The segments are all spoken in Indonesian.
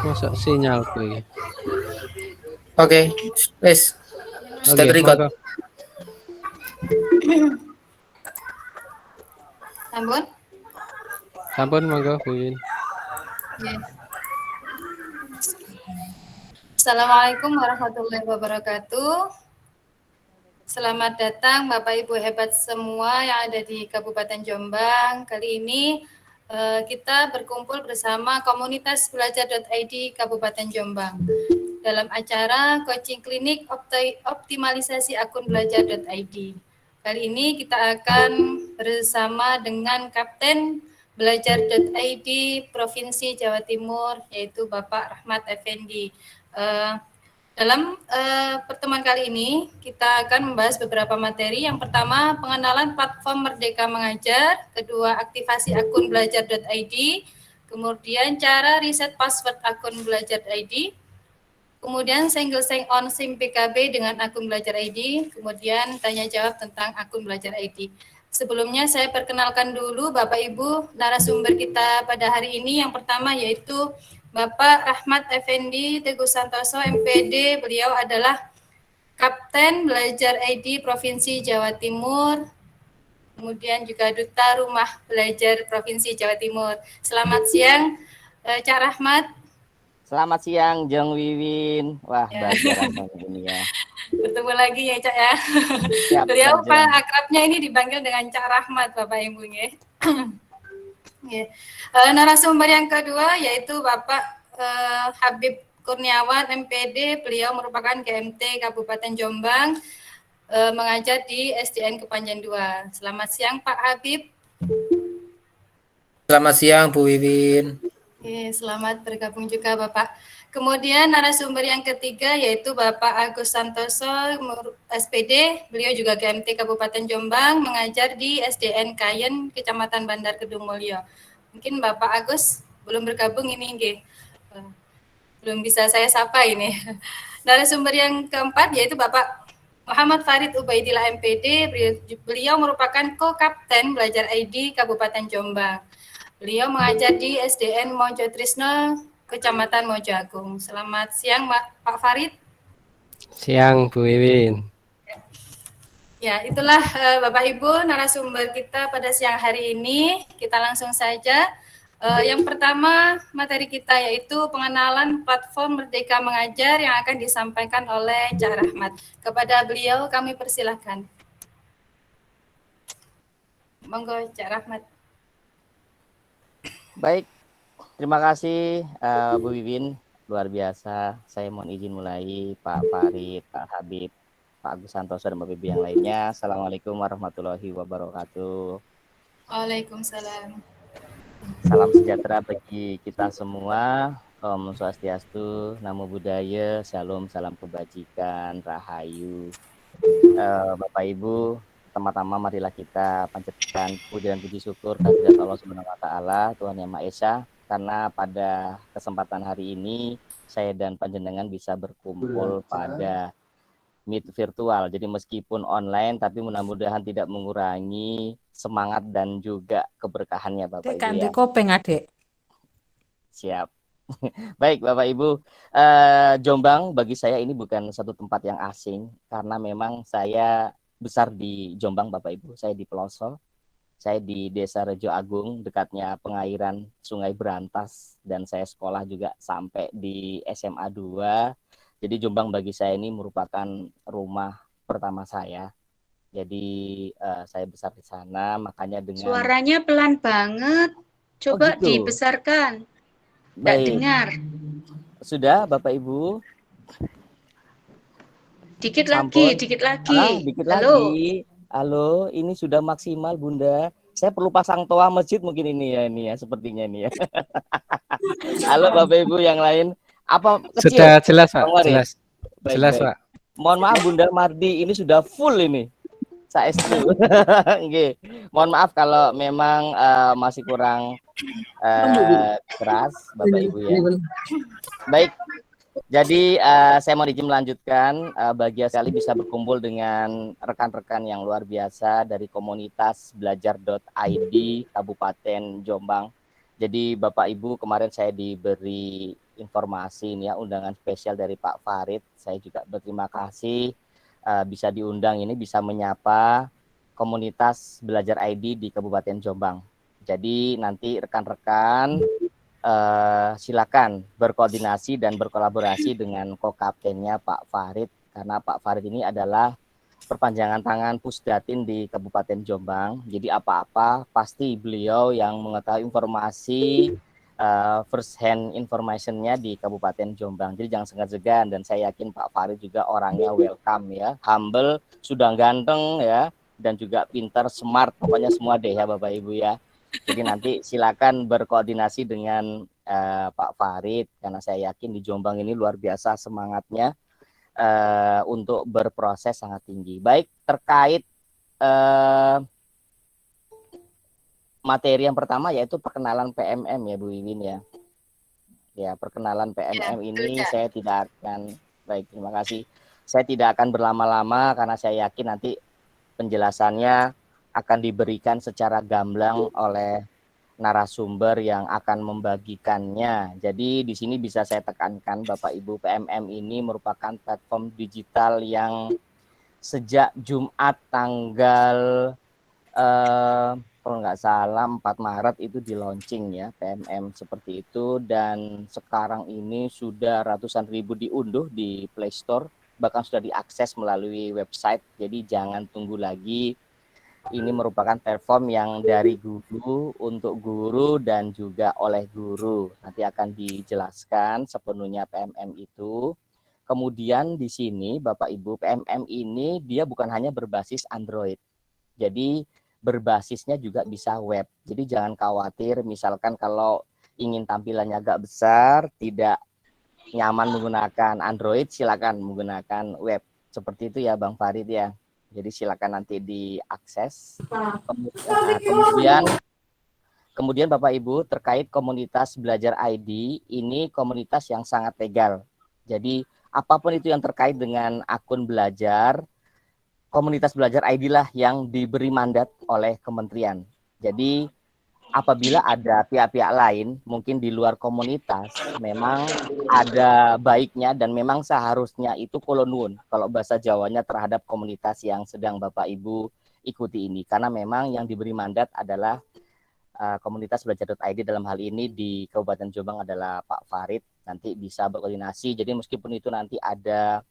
Masa sinyalku iki. Oke, wes. Start Oke, record. monggo. Sampun? Sampun monggo, Bu Win. Nggih. Assalamualaikum warahmatullahi wabarakatuh. Selamat datang Bapak Ibu hebat semua yang ada di Kabupaten Jombang. Kali ini kita berkumpul bersama komunitas belajar.id Kabupaten Jombang dalam acara coaching klinik optimalisasi akun belajar.id. Kali ini kita akan bersama dengan Kapten Belajar.id Provinsi Jawa Timur, yaitu Bapak Rahmat Effendi. Dalam pertemuan kali ini, kita akan membahas beberapa materi. Yang pertama, pengenalan platform Merdeka Mengajar. Kedua, aktivasi akun belajar.id. Kemudian, cara riset password akun belajar.id. Kemudian, single sign-on SIM PKB dengan akun belajar ID. Kemudian, tanya jawab tentang akun belajar ID. Sebelumnya saya perkenalkan dulu Bapak Ibu narasumber kita pada hari ini. Yang pertama yaitu Bapak Rahmat Effendi Teguh Santoso MPD. Beliau adalah Kapten Belajar ID Provinsi Jawa Timur. Kemudian juga Duta Rumah Belajar Provinsi Jawa Timur. Selamat siang Cak Rahmat. Selamat siang Jeng Wiwin. Wah, Ya. bahagia rasanya ini ya. Bertemu lagi ya Cak ya. Siap, Beliau Pak Jeng. akrabnya ini dipanggil dengan Cak Rahmat Bapak Ibu ya. Narasumber yang kedua yaitu Bapak Habib Kurniawan MPD. Beliau merupakan GMT Kabupaten Jombang, mengajar di SDN Kepanjen 2. Selamat siang Pak Habib. Selamat siang Bu Wiwin. Oke, selamat bergabung juga Bapak. Kemudian narasumber yang ketiga yaitu Bapak Agus Santoso SPD. Beliau juga GMT Kabupaten Jombang, mengajar di SDN Kayen Kecamatan Bandar Kedung Mulyo. Mungkin Bapak Agus belum bergabung ini nggih. Belum bisa saya sapa ini. Narasumber yang keempat yaitu Bapak Muhammad Farid Ubaidillah MPD. Beliau merupakan ko-kapten Belajar ID Kabupaten Jombang. Beliau mengajar di SDN Mojo Trisno, Kecamatan Mojo Agung. Selamat siang Pak Farid. Siang, Bu Wiwin. Ya, itulah Bapak Ibu narasumber kita pada siang hari ini. Kita langsung saja. Yang pertama materi kita yaitu pengenalan platform Merdeka Mengajar yang akan disampaikan oleh Cak Rahmat. Kepada beliau kami persilahkan. Monggo Cak Rahmat. Baik, terima kasih Bu Wiwin, luar biasa. Saya mohon izin mulai Pak Farid, Pak Habib, Pak Agus Santoso dan Bapak Ibu yang lainnya. Assalamualaikum warahmatullahi wabarakatuh. Waalaikumsalam. Salam sejahtera bagi kita semua. Om Swastiastu, Namo Buddhaya, Shalom, salam kebajikan, Rahayu. Bapak Ibu, pertama-tama marilah kita panjatkan puji dan puji syukur kehadirat Allah Subhanahu wa taala, Tuhan Yang Maha Esa, karena pada kesempatan hari ini saya dan panjenengan bisa berkumpul pada meet virtual. Jadi meskipun online tapi mudah-mudahan tidak mengurangi semangat dan juga keberkahannya Bapak Ibu ya. Kopeng Adek. Siap. Baik Bapak Ibu, Jombang bagi saya ini bukan satu tempat yang asing karena memang saya besar di Jombang Bapak Ibu. Saya di pelosok, saya di Desa Rejo Agung, dekatnya pengairan Sungai Berantas, dan saya sekolah juga sampai di SMA 2. Jadi Jombang bagi saya ini merupakan rumah pertama saya. Jadi saya besar di sana, makanya dengan Suaranya pelan banget. Coba gitu. dibesarkan. Nggak Baik. dengar. Sudah Bapak Ibu? Dikit Sampun. lagi, dikit lagi. Dikit Halo. lagi. Halo, ini sudah maksimal Bunda. Saya perlu pasang toa masjid mungkin ini ya, sepertinya ini ya. Halo Bapak Ibu yang lain. Apa kecil? Sudah jelas, Pak. Bang Warid? Jelas. Baik, Jelas, baik. Pak. Mohon maaf Bunda Mardi, ini sudah full ini. Saestu. Nggih. Mohon maaf kalau memang masih kurang keras Bapak Ibu ya. Baik. Jadi saya mau izin melanjutkan, bahagia sekali bisa berkumpul dengan rekan-rekan yang luar biasa dari komunitas belajar.id Kabupaten Jombang. Jadi Bapak Ibu, kemarin saya diberi informasi ini ya, undangan spesial dari Pak Farid. Saya juga berterima kasih bisa diundang ini, bisa menyapa komunitas Belajar ID di Kabupaten Jombang. Jadi nanti rekan-rekan silakan berkoordinasi dan berkolaborasi dengan ko-kaptennya Pak Farid, karena Pak Farid ini adalah perpanjangan tangan Pusdatin di Kabupaten Jombang. Jadi apa-apa pasti beliau yang mengetahui informasi first hand information-nya di Kabupaten Jombang. Jadi jangan segan-segan, dan saya yakin Pak Farid juga orangnya welcome ya, humble, sudah ganteng ya, dan juga pintar, smart, pokoknya semua deh ya Bapak Ibu ya. Jadi nanti silakan berkoordinasi dengan Pak Farid, karena saya yakin di Jombang ini luar biasa semangatnya untuk berproses sangat tinggi. Baik, terkait materi yang pertama yaitu perkenalan PMM ya Bu Wiwin ya. Ya, perkenalan PMM ini saya tidak akan, baik terima kasih. Saya tidak akan berlama-lama karena saya yakin nanti penjelasannya akan diberikan secara gamblang oleh narasumber yang akan membagikannya. Jadi di sini bisa saya tekankan Bapak Ibu, PMM ini merupakan platform digital yang sejak Jumat tanggal kalau nggak salah 4 Maret itu di launching ya, PMM seperti itu, dan sekarang ini sudah ratusan ribu diunduh di Play Store, bahkan sudah diakses melalui website. Jadi jangan tunggu lagi. Ini merupakan platform yang dari guru untuk guru dan juga oleh guru. Nanti akan dijelaskan sepenuhnya PMM itu. Kemudian di sini Bapak Ibu, PMM ini dia bukan hanya berbasis Android. Jadi berbasisnya juga bisa web. Jadi jangan khawatir misalkan kalau ingin tampilannya agak besar, tidak nyaman menggunakan Android, silakan menggunakan web. Seperti itu ya Bang Farid ya. Jadi silakan nanti diakses. Kemudian Bapak Ibu, terkait komunitas Belajar ID, ini komunitas yang sangat legal. Jadi apapun itu yang terkait dengan akun belajar, komunitas Belajar ID lah yang diberi mandat oleh kementerian. Jadi apabila ada pihak-pihak lain mungkin di luar komunitas, memang ada baiknya dan memang seharusnya itu kolonun kalau bahasa Jawanya terhadap komunitas yang sedang Bapak Ibu ikuti ini, karena memang yang diberi mandat adalah komunitas Belajar.id, dalam hal ini di Kabupaten Jombang adalah Pak Farid. Nanti bisa berkoordinasi. Jadi meskipun itu nanti ada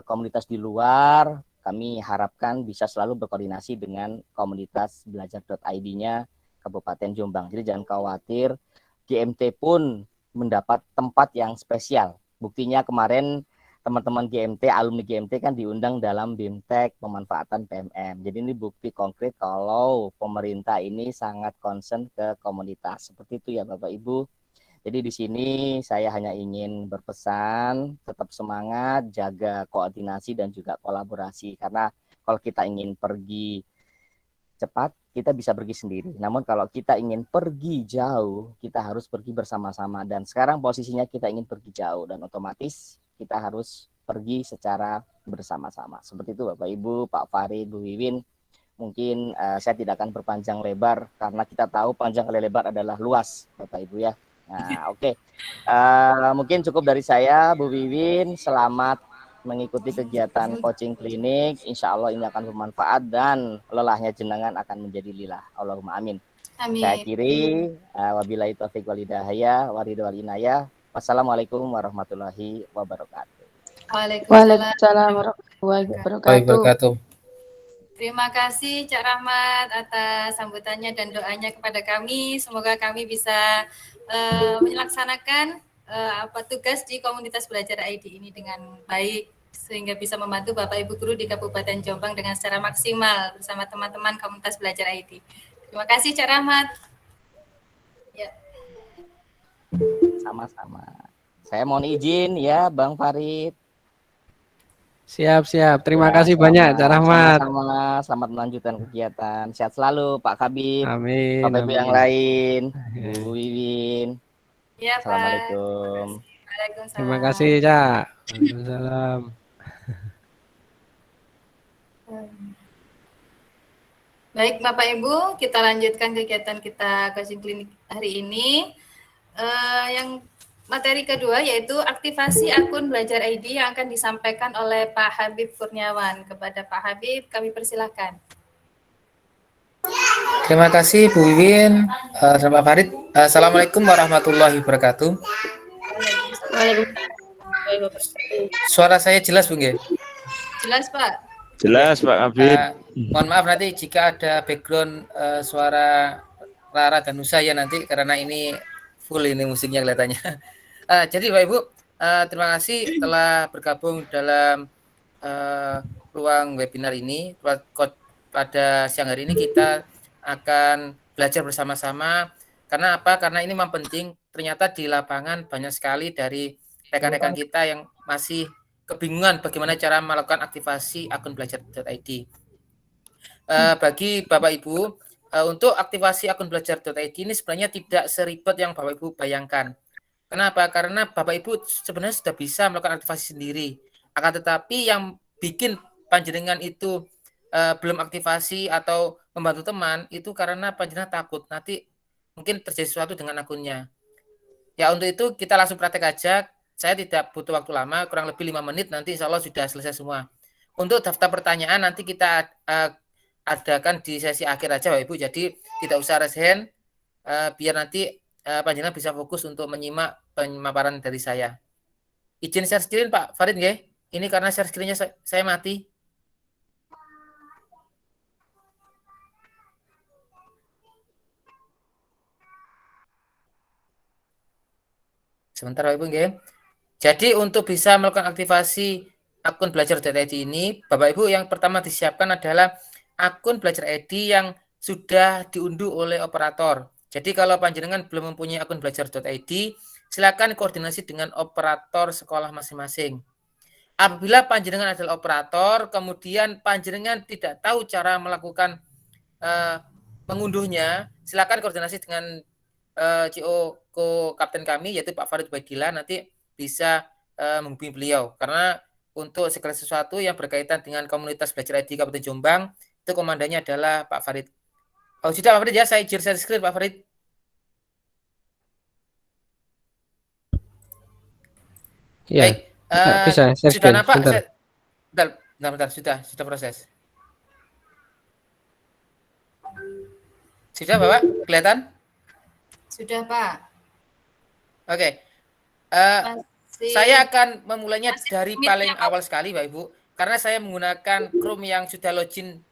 komunitas di luar, kami harapkan bisa selalu berkoordinasi dengan komunitas Belajar.id-nya Kabupaten Jombang. Jadi jangan khawatir, GMT pun mendapat tempat yang spesial. Buktinya kemarin teman-teman GMT, alumni GMT kan diundang dalam BIMTEK pemanfaatan PMM. Jadi ini bukti konkret kalau pemerintah ini sangat concern ke komunitas. Seperti itu ya Bapak Ibu. Jadi di sini saya hanya ingin berpesan, tetap semangat, jaga koordinasi dan juga kolaborasi. Karena kalau kita ingin pergi cepat, kita bisa pergi sendiri. Namun kalau kita ingin pergi jauh, kita harus pergi bersama-sama. Dan sekarang posisinya kita ingin pergi jauh, dan otomatis kita harus pergi secara bersama-sama. Seperti itu Bapak Ibu, Pak Farid, Bu Wiwin. Mungkin saya tidak akan berpanjang lebar, karena kita tahu panjang kali lebar adalah luas Bapak Ibu ya. Nah oke. Mungkin cukup dari saya, Bu Wiwin. Selamat mengikuti kegiatan coaching klinik, insya Allah ini akan bermanfaat dan lelahnya jenengan akan menjadi lillah. Allahumma amin. Amin. Saya akhiri, wabillahi taufiq wal hidayah, waridho wal inayah. Wassalamualaikum warahmatullahi wabarakatuh. Waalaikumsalam warahmatullahi wabarakatuh. Terima kasih Cak Rahmat atas sambutannya dan doanya kepada kami. Semoga kami bisa melaksanakan tugas di komunitas Belajar ID ini dengan baik, sehingga bisa membantu Bapak Ibu guru di Kabupaten Jombang dengan secara maksimal bersama teman-teman komunitas Belajar ID. Terima kasih Cak Rahmat. Ya. Sama-sama. Saya mohon izin ya Bang Farid. Siap. Terima kasih banyak Cak Rahmat. Sama-sama. Selamat melanjutkan kegiatan. Sehat selalu Pak Kabir. Amin. Bapak Ibu yang lain, Bu Wiwin. Ya, Pak. Assalamualaikum. Waalaikumsalam. Terima kasih Cak. Waalaikumsalam. Baik Bapak Ibu, kita lanjutkan kegiatan kita coaching klinik hari ini. Yang materi kedua yaitu aktivasi akun belajar ID yang akan disampaikan oleh Pak Habib Kurniawan. Kepada Pak Habib, kami persilahkan. Terima kasih Bu Wiwin, dan Pak Farid. Assalamualaikum warahmatullahi wabarakatuh. Suara saya jelas Bu nggih? Jelas Pak? Jelas Pak Habib. Mohon maaf nanti jika ada background suara Rara dan Nusa ya nanti karena ini full ini musiknya kelihatannya. Jadi Bapak Ibu, terima kasih telah bergabung dalam ruang webinar ini. Pada siang hari ini kita akan belajar bersama-sama. Karena apa? Karena ini memang penting. Ternyata di lapangan banyak sekali dari rekan-rekan kita yang masih kebingungan bagaimana cara melakukan aktivasi akun belajar.id. Bagi Bapak Ibu, untuk aktivasi akun belajar.id ini sebenarnya tidak seribet yang Bapak Ibu bayangkan. Kenapa? Karena Bapak Ibu sebenarnya sudah bisa melakukan aktivasi sendiri. Akan tetapi yang bikin panjenengan itu belum aktivasi atau membantu teman itu karena panjenengan takut nanti mungkin terjadi sesuatu dengan akunnya. Ya untuk itu kita langsung praktek aja. Saya tidak butuh waktu lama, kurang lebih 5 menit nanti insya Allah sudah selesai semua. Untuk daftar pertanyaan nanti kita adakan di sesi akhir aja Bapak Ibu. Jadi tidak usah raise hand, biar nanti panjenengan bisa fokus untuk menyimak pemaparan dari saya. Izin share screen Pak Farid nggih? Ini karena share screen-nya saya mati. Sebentar Bapak Ibu nggih. Jadi untuk bisa melakukan aktivasi akun belajar.id ini, Bapak Ibu yang pertama disiapkan adalah akun belajar ID yang sudah diunduh oleh operator. Jadi kalau panjenengan belum mempunyai akun belajar.id, silakan koordinasi dengan operator sekolah masing-masing. Apabila panjenengan adalah operator, kemudian panjenengan tidak tahu cara melakukan mengunduhnya, silakan koordinasi dengan CO Kapten kami yaitu Pak Farid Baidillah, nanti bisa menghubungi beliau karena untuk segala sesuatu yang berkaitan dengan komunitas belajar ID Kabupaten Jombang itu komandannya adalah Pak Farid. Oh sudah Pak Farid ya, saya share screen Pak Farid. Ya, baik, bisa sudah nampak? Bentar, sudah proses. Sudah Bapak kelihatan? Sudah Pak. Oke. Saya akan memulainya dari paling awal sekali Bapak Ibu, karena saya menggunakan Chrome yang sudah login.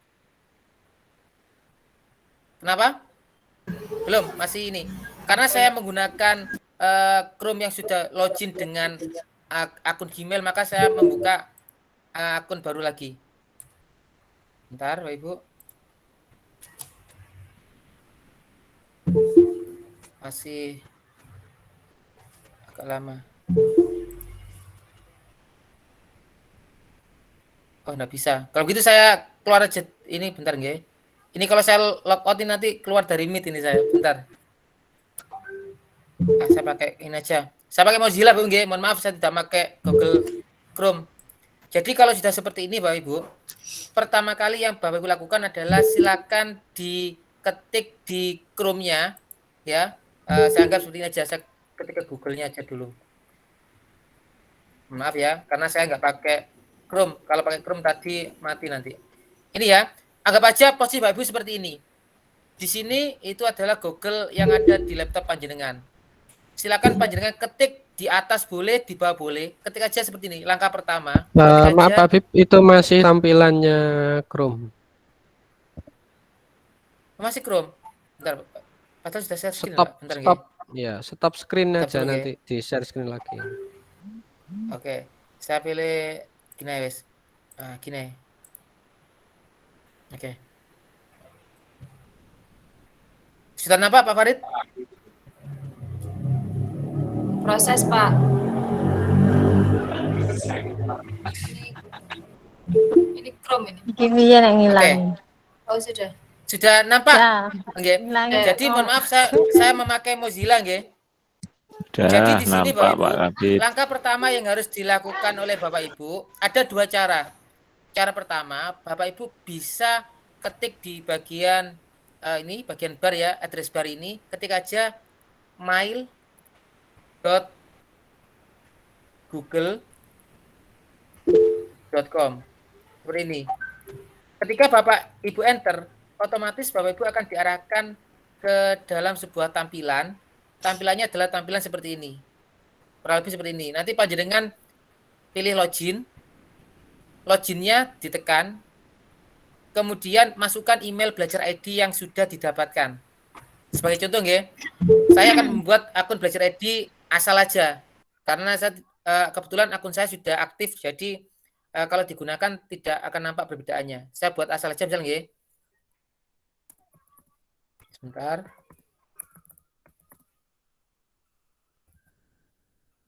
Kenapa? Belum, masih ini. Karena saya menggunakan Chrome yang sudah login dengan akun Gmail, maka saya membuka akun baru lagi. Bentar Bapak Ibu. Masih agak lama. Oh, enggak bisa. Kalau gitu saya keluar aja ini bentar nggih. Ini kalau saya logoutin nanti keluar dari Meet ini saya. Bentar. Saya pakai ini aja. Saya pakai Mozilla Bu nggih. Mohon maaf saya tidak pakai Google Chrome. Jadi kalau sudah seperti ini Bapak Ibu, pertama kali yang Bapak Ibu lakukan adalah silakan diketik di Chrome-nya ya. Saya anggap seperti ini aja, saya ketik ke Google-nya aja dulu. Maaf ya, karena saya nggak pakai Chrome. Kalau pakai Chrome tadi mati nanti. Ini ya, anggap aja posisi Bapak Ibu seperti ini. Di sini itu adalah Google yang ada di laptop panjenengan. Silakan panjenengan ketik di atas boleh, di bawah boleh. Ketik aja seperti ini. Langkah pertama. Maaf Pak Habib, itu masih tampilannya Chrome. Masih Chrome. Bentar, padahal sudah share screen. Stop screen aja nanti di share screen lagi. Oke, saya pilih gini wes. Gini. Oke. Sudah nampak Pak Farid? Proses Pak. Ini Chrome ini. Kimi yang hilang. Oh sudah. Sudah nampak? Ya, okay. Jadi mohon maaf saya memakai Mozilla nggih. Jadi di sini Bapak Ibu, langkah pertama yang harus dilakukan oleh Bapak Ibu ada dua cara. Cara pertama, Bapak Ibu bisa ketik di bagian ini, bagian bar ya, address bar ini, ketik aja mail.google.com. Seperti ini. Ketika Bapak Ibu enter, otomatis Bapak Ibu akan diarahkan ke dalam sebuah tampilan. Tampilannya adalah tampilan seperti ini. Kurang lebih seperti ini. Nanti panjenengan pilih login. Loginnya ditekan. Kemudian masukkan email belajar ID yang sudah didapatkan. Sebagai contoh ya, saya akan membuat akun belajar ID asal aja. Karena saya kebetulan akun saya sudah aktif, jadi kalau digunakan tidak akan nampak perbedaannya. Saya buat asal aja misalnya ya. Sebentar.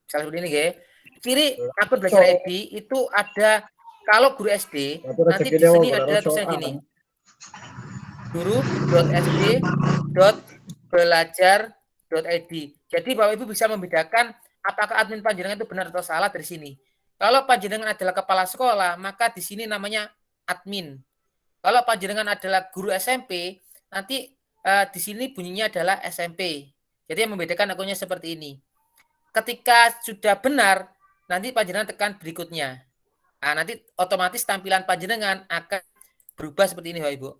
Misalnya seperti ini ya. Kiri akun belajar ID itu ada, kalau guru SD, nanti di sini ada tulisan gini. guru.sd.belajar.id. Jadi Bapak Ibu bisa membedakan apakah admin panjenengan itu benar atau salah dari sini. Kalau panjenengan adalah kepala sekolah, maka di sini namanya admin. Kalau panjenengan adalah guru SMP, nanti di sini bunyinya adalah SMP. Jadi yang membedakan akunnya seperti ini. Ketika sudah benar, nanti panjenengan tekan berikutnya. Nah, nanti otomatis tampilan panjenengan akan berubah seperti ini, Bapak Ibu.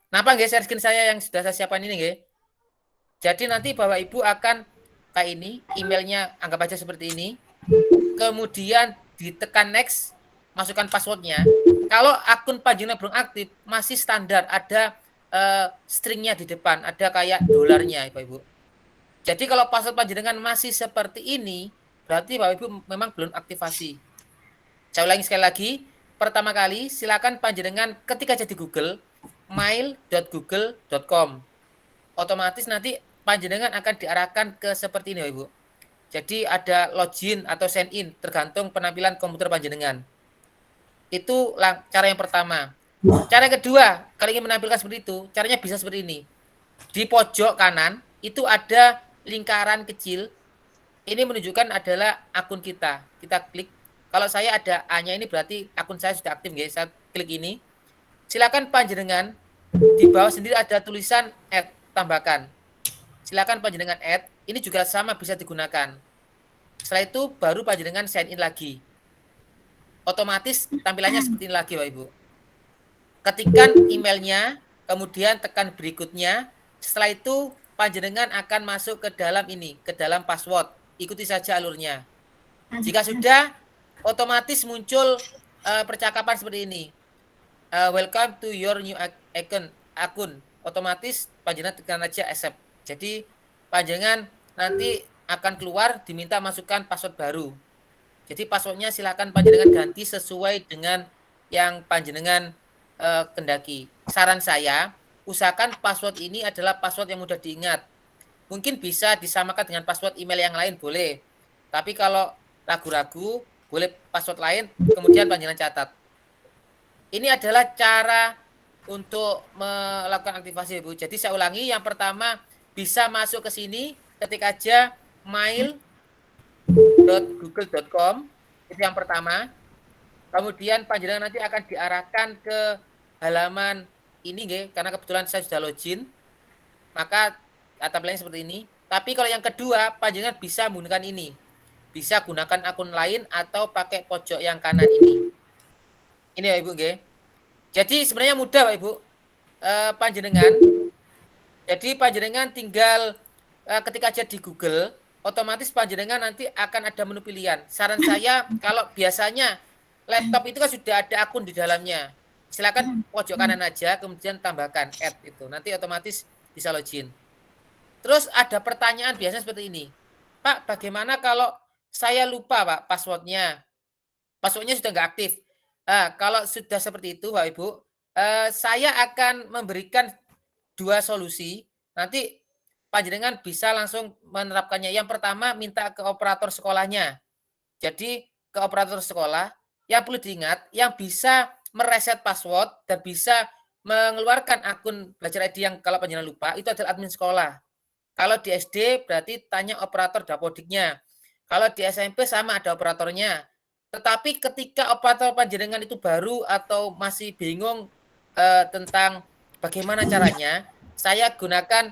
Kenapa nggak share screen saya yang sudah saya siapkan ini, nggak? Jadi nanti Bapak Ibu akan kayak ini, emailnya anggap aja seperti ini. Kemudian ditekan next, masukkan passwordnya. Kalau akun panjenengan belum aktif, masih standar, ada stringnya di depan, ada kayak dolarnya, Bapak Ibu. Jadi kalau password panjenengan masih seperti ini, berarti Bapak Ibu memang belum aktivasi. Saya ulangi sekali lagi. Pertama kali, silakan panjenengan ketik aja di Google, mail.google.com. Otomatis nanti panjenengan akan diarahkan ke seperti ini, Ibu. Jadi ada login atau sign in, tergantung penampilan komputer panjenengan. Itu cara yang pertama. Cara yang kedua, kalau ingin menampilkan seperti itu, caranya bisa seperti ini. Di pojok kanan, itu ada lingkaran kecil. Ini menunjukkan adalah akun kita. Kita klik. Kalau saya ada A-nya ini berarti akun saya sudah aktif, guys. Saya klik ini. Silakan panjenengan di bawah sendiri ada tulisan add, tambahkan. Silakan panjenengan add. Ini juga sama bisa digunakan. Setelah itu baru panjenengan sign in lagi. Otomatis tampilannya seperti ini lagi, Bapak Ibu. Ketikkan emailnya, kemudian tekan berikutnya. Setelah itu panjenengan akan masuk ke dalam ini, ke dalam password. Ikuti saja alurnya. Jika sudah, otomatis muncul percakapan seperti ini. Welcome to your new akun. Otomatis panjenengan tekan aja accept. Jadi panjenengan nanti akan keluar diminta masukkan password baru. Jadi passwordnya silakan panjenengan ganti sesuai dengan yang panjenengan kendaki. Saran saya, usahakan password ini adalah password yang mudah diingat. Mungkin bisa disamakan dengan password email yang lain boleh. Tapi kalau ragu-ragu, boleh password lain, kemudian panjenengan catat. Ini adalah cara untuk melakukan aktivasi, Ibu. Jadi saya ulangi, yang pertama bisa masuk ke sini, ketik aja mail.google.com, itu yang pertama. Kemudian panjenengan nanti akan diarahkan ke halaman ini, nggih, karena kebetulan saya sudah login. Maka tampilannya seperti ini. Tapi kalau yang kedua, panjenengan bisa menggunakan ini. Bisa gunakan akun lain atau pakai pojok yang kanan ini. Ini ya Ibu, nggih. Jadi sebenarnya mudah, Pak Ibu. Panjenengan. Jadi panjenengan tinggal ketik aja di Google, otomatis panjenengan nanti akan ada menu pilihan. Saran saya, kalau biasanya laptop itu kan sudah ada akun di dalamnya. Silakan pojok kanan aja, kemudian tambahkan add itu. Nanti otomatis bisa login. Terus ada pertanyaan biasanya seperti ini. Pak, bagaimana kalau saya lupa, Pak, passwordnya? Passwordnya sudah nggak aktif. Kalau sudah seperti itu, Pak Ibu, saya akan memberikan dua solusi. Nanti panjenengan bisa langsung menerapkannya. Yang pertama, minta ke operator sekolahnya. Jadi ke operator sekolah, yang perlu diingat, yang bisa mereset password dan bisa mengeluarkan akun belajar ID yang kalau panjenengan lupa, itu adalah admin sekolah. Kalau di SD berarti tanya operator dapodiknya. Kalau di SMP sama ada operatornya. Tetapi ketika operator panjenengan itu baru atau masih bingung tentang bagaimana caranya, saya gunakan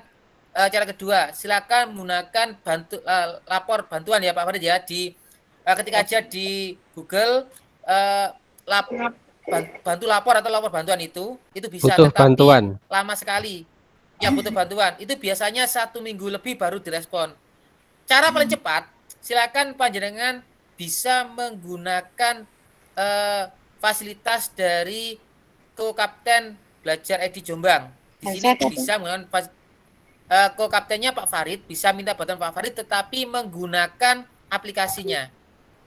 cara kedua. Silakan menggunakan lapor bantuan ya Pak Farid ya, di ketika aja di Google bantu lapor atau lapor bantuan itu bisa, butuh tetapi bantuan. lama sekali. Ya, butuh bantuan. Itu biasanya 1 minggu lebih baru direspon. Cara paling cepat, silakan panjenengan bisa menggunakan fasilitas dari Ko-Kapten Belajar ID Jombang. Di sini bisa menggunakan Ko-Kaptennya Pak Farid, bisa minta bantuan Pak Farid, tetapi menggunakan aplikasinya.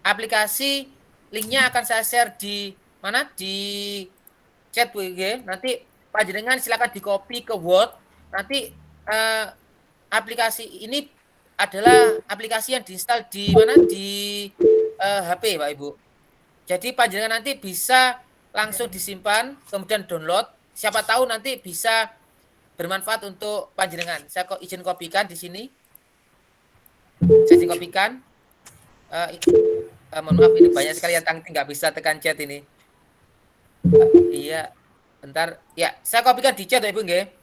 Aplikasi linknya akan saya share di mana? Di chat Bu IG. Nanti panjenengan silakan di copy ke Word. Nanti aplikasi ini adalah aplikasi yang diinstal di mana? Di HP Pak Ibu. Jadi panjenengan nanti bisa langsung disimpan, kemudian download. Siapa tahu nanti bisa bermanfaat untuk panjenengan. Saya izin kopikan di sini. Saya izin kopikan. Mohon maaf, ini banyak sekali yang nggak bisa tekan chat ini. Iya, bentar. Ya, saya kopikan di chat ya Ibu nggih.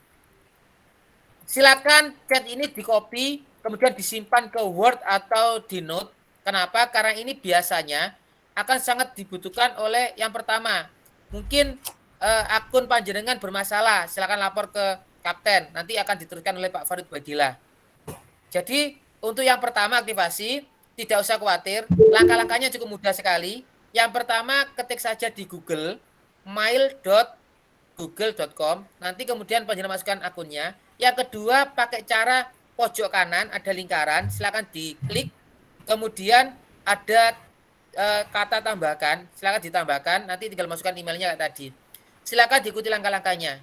Silakan chat ini di copy, kemudian disimpan ke Word atau di Note. Kenapa? Karena ini biasanya akan sangat dibutuhkan oleh yang pertama. Mungkin akun panjenengan bermasalah, silakan lapor ke Kapten. Nanti akan diteruskan oleh Pak Farid Badillah. Jadi untuk yang pertama aktivasi, tidak usah khawatir. Langkah-langkahnya cukup mudah sekali. Yang pertama, ketik saja di Google mail.google.com. Nanti kemudian panjenengan masukkan akunnya. Yang kedua, pakai cara pojok kanan ada lingkaran, silakan diklik. Kemudian ada kata tambahkan, silakan ditambahkan. Nanti tinggal masukkan emailnya kayak tadi. Silakan diikuti langkah-langkahnya.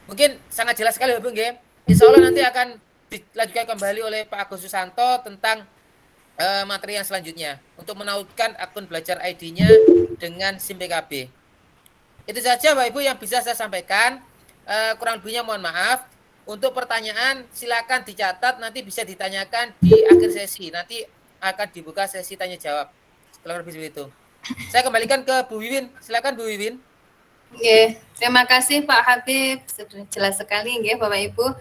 Mungkin sangat jelas sekali Bapak nggih. Insya Allah nanti akan dilanjutkan kembali oleh Pak Agus Susanto tentang materi yang selanjutnya untuk menautkan akun belajar ID-nya dengan SIM PKB. Itu saja Bapak Ibu yang bisa saya sampaikan. Kurang lebihnya mohon maaf. Untuk pertanyaan silakan dicatat, nanti bisa ditanyakan di akhir sesi. Nanti akan dibuka sesi tanya jawab. Kurang lebih seperti itu. Saya kembalikan ke Bu Wiwin. Silakan Bu Wiwin. Oke, terima kasih Pak Habib, sudah jelas sekali nggih Bapak Ibu.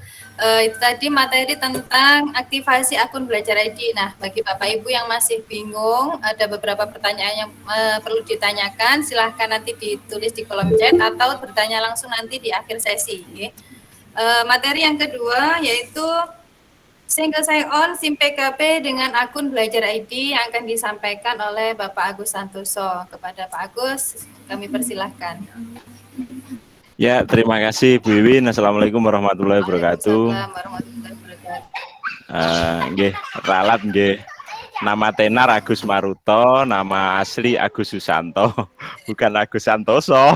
Itu tadi materi tentang aktivasi akun belajar ID. Nah, bagi Bapak Ibu yang masih bingung, ada beberapa pertanyaan yang perlu ditanyakan, silahkan nanti ditulis di kolom chat atau bertanya langsung nanti di akhir sesi. Nggih. Materi yang kedua yaitu single sign on SIM PKB dengan akun belajar ID yang akan disampaikan oleh Bapak Agus Santoso. Kepada Pak Agus, kami persilahkan. Ya, terima kasih Bu Wiwin. Assalamualaikum warahmatullahi wabarakatuh. Nggih, ralat nggih. Nama tenar Agus Maruto, nama asli Agus Susanto, bukan Agus Santoso.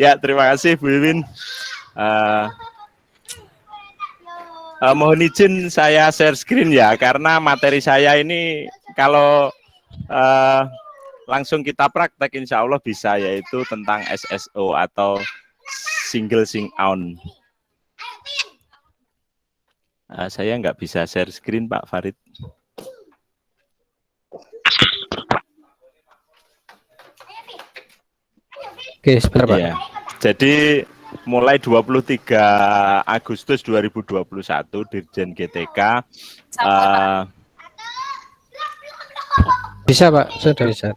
Ya, terima kasih Bu Wiwin. Mohon izin saya share screen ya, karena materi saya ini kalau langsung kita praktek insya Allah bisa, yaitu tentang SSO atau single sign on. Saya nggak bisa share screen Pak Farid. Oke, sebentar Pak. Ya, jadi mulai 23 Agustus 2021 Dirjen GTK bisa Pak, sudah bisa.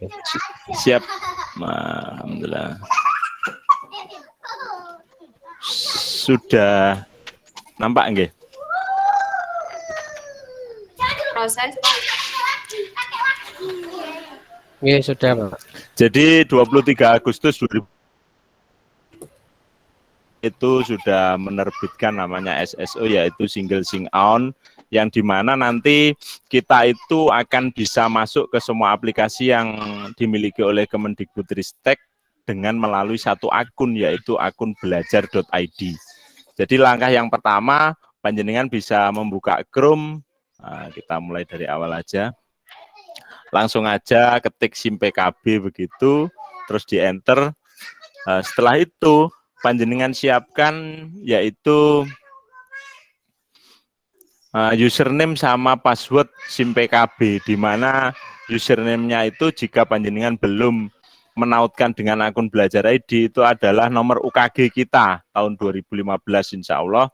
Siap. Alhamdulillah. Sudah nampak nggih? Proses. Nggih, sudah Pak. Jadi 23 Agustus 2000 itu sudah menerbitkan namanya SSO, yaitu single sign on, yang dimana nanti kita itu akan bisa masuk ke semua aplikasi yang dimiliki oleh Kemendikbudristek dengan melalui satu akun, yaitu akun belajar.id. Jadi langkah yang pertama, panjenengan bisa membuka Chrome. Kita mulai dari awal aja. Langsung aja ketik SIM PKB begitu, terus di enter. Setelah itu panjenengan siapkan yaitu username sama password SIM PKB, di mana username-nya itu jika panjenengan belum menautkan dengan akun Belajar ID itu adalah nomor UKG kita tahun 2015 insya Allah.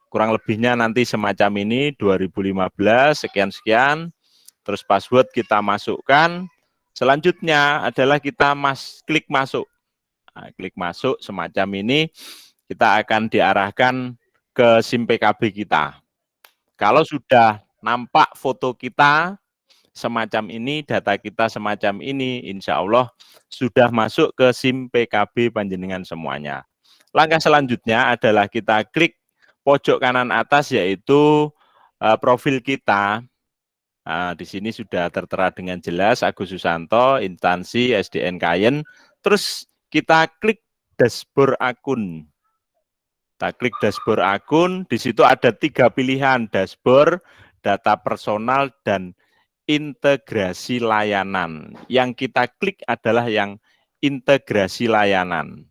Kurang lebihnya nanti semacam ini 2015 sekian-sekian. Terus password kita masukkan. Selanjutnya adalah kita klik masuk. Nah, klik masuk semacam ini, kita akan diarahkan ke SIM PKB kita. Kalau sudah nampak foto kita semacam ini, data kita semacam ini, insya Allah sudah masuk ke SIM PKB panjenengan semuanya. Langkah selanjutnya adalah kita klik pojok kanan atas, yaitu profil kita. Nah, di sini sudah tertera dengan jelas Agus Susanto, instansi SDN Kayen. Terus kita klik dashboard akun. Kita klik dashboard akun, di situ ada 3 pilihan, dashboard, data personal, dan integrasi layanan. Yang kita klik adalah yang integrasi layanan.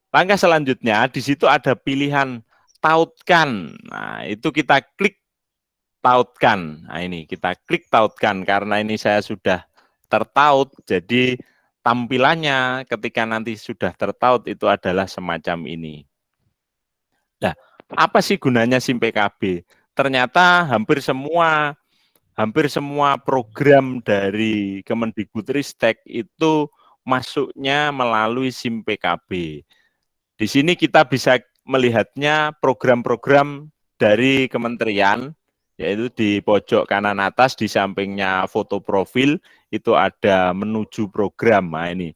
Langkah selanjutnya, di situ ada pilihan tautkan. Nah, itu kita klik tautkan. Nah, ini kita klik tautkan karena ini saya sudah tertaut, jadi tampilannya ketika nanti sudah tertaut itu adalah semacam ini. Nah, apa sih gunanya SIM PKB? Ternyata hampir semua program dari Kemendikbudristek itu masuknya melalui SIM PKB. Di sini kita bisa melihatnya program-program dari kementerian, yaitu di pojok kanan atas di sampingnya foto profil itu ada menuju program. Nah, ini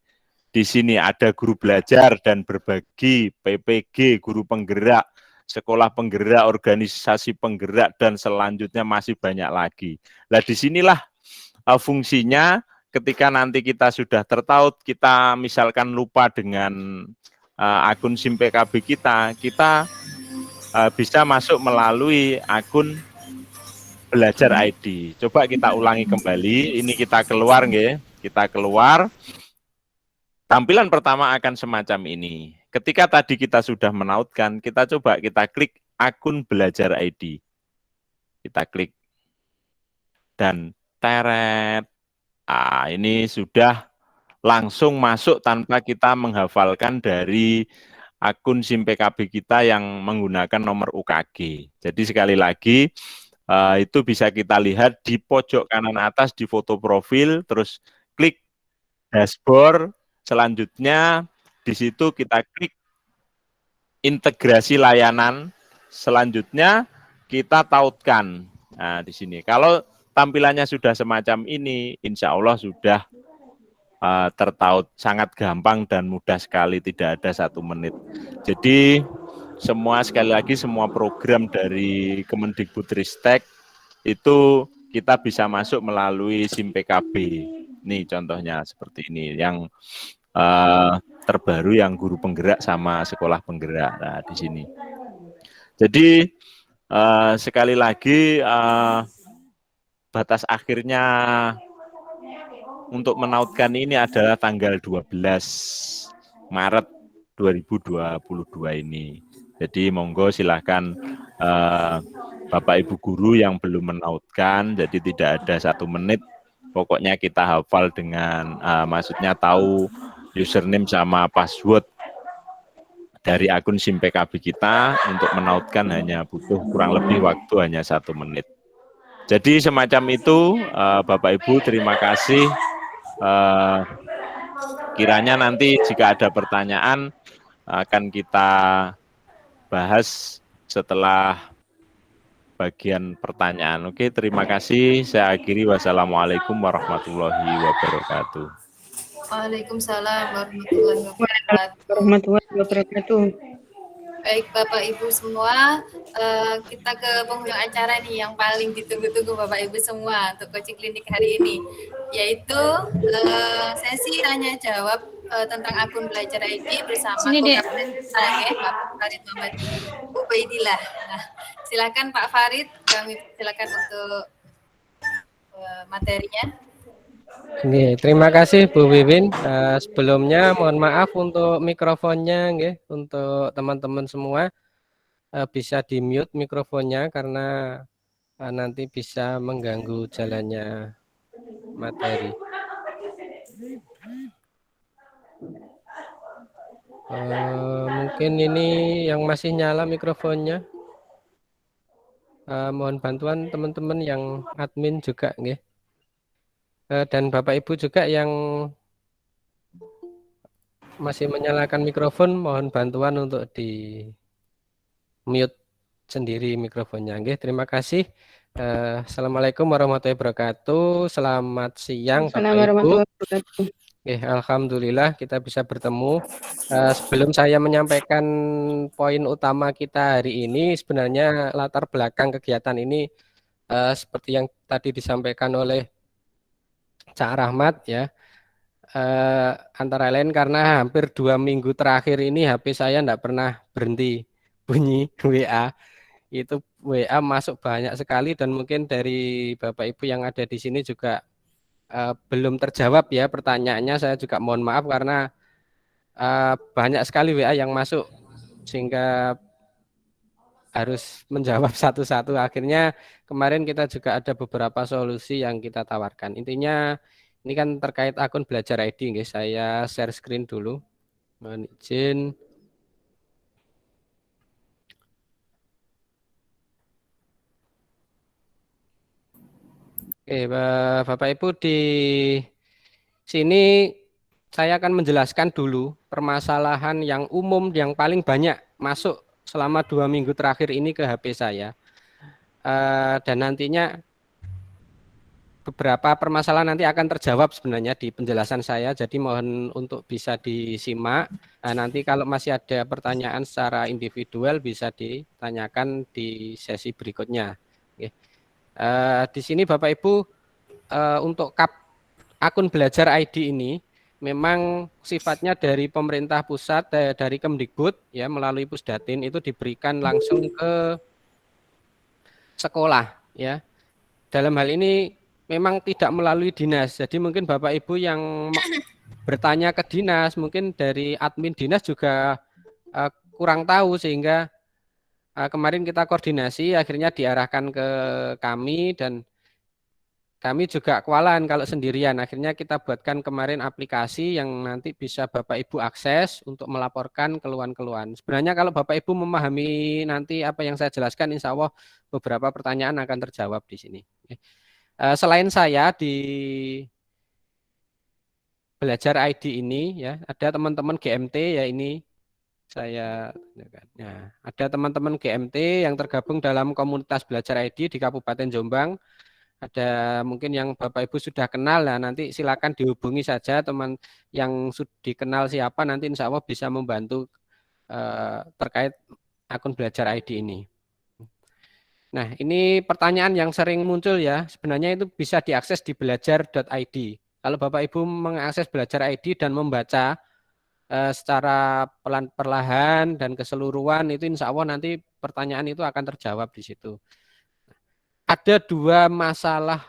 di sini ada guru belajar dan berbagi, PPG, guru penggerak, sekolah penggerak, organisasi penggerak, dan selanjutnya masih banyak lagi. Nah, disinilah fungsinya ketika nanti kita sudah tertaut, kita misalkan lupa dengan akun SIM PKB kita bisa masuk melalui akun Belajar ID. Coba kita ulangi kembali. Ini kita keluar, nggih. Kita keluar. Tampilan pertama akan semacam ini. Ketika tadi kita sudah menautkan, kita coba kita klik akun Belajar ID. Kita klik. Dan teret. Ini sudah langsung masuk tanpa kita menghafalkan dari akun SIM PKB kita yang menggunakan nomor UKG. Jadi sekali lagi, itu bisa kita lihat di pojok kanan atas di foto profil, terus klik dashboard, selanjutnya di situ kita klik integrasi layanan, selanjutnya kita tautkan. Nah, di sini kalau tampilannya sudah semacam ini, insya Allah sudah tertaut, sangat gampang dan mudah sekali, tidak ada 1 menit. Jadi sekali lagi semua program dari Kemendikbudristek itu kita bisa masuk melalui SIM PKB. Nih contohnya seperti ini, yang terbaru yang guru penggerak sama sekolah penggerak. Nah, di sini. Jadi sekali lagi batas akhirnya untuk menautkan ini adalah tanggal 12 Maret 2022 ini. Jadi monggo silahkan Bapak Ibu guru yang belum menautkan, jadi tidak ada 1 menit, pokoknya kita hafal dengan, maksudnya tahu username sama password dari akun SIM PKB kita. Untuk menautkan hanya butuh kurang lebih waktu hanya 1 menit. Jadi semacam itu, Bapak Ibu, terima kasih. Kiranya nanti jika ada pertanyaan akan kita bahas setelah bagian pertanyaan. Oke, terima kasih. Saya akhiri. Wassalamualaikum warahmatullahi wabarakatuh. Waalaikumsalam warahmatullahi wabarakatuh. Baik Bapak Ibu semua, kita ke penghujung acara nih yang paling ditunggu-tunggu Bapak Ibu semua untuk coaching klinik hari ini, yaitu sesi tanya jawab tentang akun Belajar ID bersama saya Pak Farid Muhammad Ubaidillah. Nah, silakan Pak Farid, kami silakan untuk materinya. Nggih, terima kasih Bu Wiwin. Sebelumnya mohon maaf untuk mikrofonnya, nggih, untuk teman-teman semua bisa di mute mikrofonnya karena nanti bisa mengganggu jalannya materi. Mungkin ini yang masih nyala mikrofonnya. Mohon bantuan teman-teman yang admin juga, nggih. Dan Bapak Ibu juga yang masih menyalakan mikrofon, mohon bantuan untuk di mute sendiri mikrofonnya, nggih. Terima kasih. Assalamualaikum warahmatullahi wabarakatuh. Selamat siang Bapak Ibu. Alhamdulillah kita bisa bertemu. Sebelum saya menyampaikan poin utama kita hari ini, sebenarnya latar belakang kegiatan ini seperti yang tadi disampaikan oleh Cak Rahmat ya. Antara lain karena hampir 2 minggu terakhir ini HP saya tidak pernah berhenti bunyi WA. Itu WA masuk banyak sekali dan mungkin dari Bapak Ibu yang ada di sini juga belum terjawab ya pertanyaannya. Saya juga mohon maaf karena banyak sekali WA yang masuk sehingga harus menjawab satu-satu. Akhirnya kemarin kita juga ada beberapa solusi yang kita tawarkan. Intinya ini kan terkait akun Belajar ID, guys. Saya share screen dulu. Mohon izin. Oke, Bapak Ibu di sini saya akan menjelaskan dulu permasalahan yang umum yang paling banyak masuk selama 2 minggu terakhir ini ke HP saya. Dan nantinya beberapa permasalahan nanti akan terjawab sebenarnya di penjelasan saya, jadi mohon untuk bisa disimak. Nanti kalau masih ada pertanyaan secara individual bisa ditanyakan di sesi berikutnya. Oke. Di sini Bapak Ibu untuk akun Belajar ID ini memang sifatnya dari pemerintah pusat, dari Kemdikbud ya melalui Pusdatin itu diberikan langsung ke sekolah ya. Dalam hal ini memang tidak melalui dinas. Jadi mungkin Bapak Ibu yang bertanya ke dinas, mungkin dari admin dinas juga kurang tahu sehingga kemarin kita koordinasi akhirnya diarahkan ke kami dan kami juga kewalahan kalau sendirian. Akhirnya kita buatkan kemarin aplikasi yang nanti bisa Bapak Ibu akses untuk melaporkan keluhan-keluhan. Sebenarnya kalau Bapak Ibu memahami nanti apa yang saya jelaskan, insya Allah beberapa pertanyaan akan terjawab di sini. Selain saya di Belajar ID ini ya, ada teman-teman GMT ya ini saya ya, ada teman-teman GMT yang tergabung dalam komunitas Belajar ID di Kabupaten Jombang. Ada mungkin yang Bapak Ibu sudah kenal, nah nanti silakan dihubungi saja teman yang sudah dikenal siapa, nanti insya Allah bisa membantu terkait akun Belajar ID ini. Nah ini pertanyaan yang sering muncul ya, sebenarnya itu bisa diakses di belajar.id. Kalau Bapak Ibu mengakses Belajar ID dan membaca secara perlahan dan keseluruhan itu insya Allah nanti pertanyaan itu akan terjawab di situ. Ada dua masalah,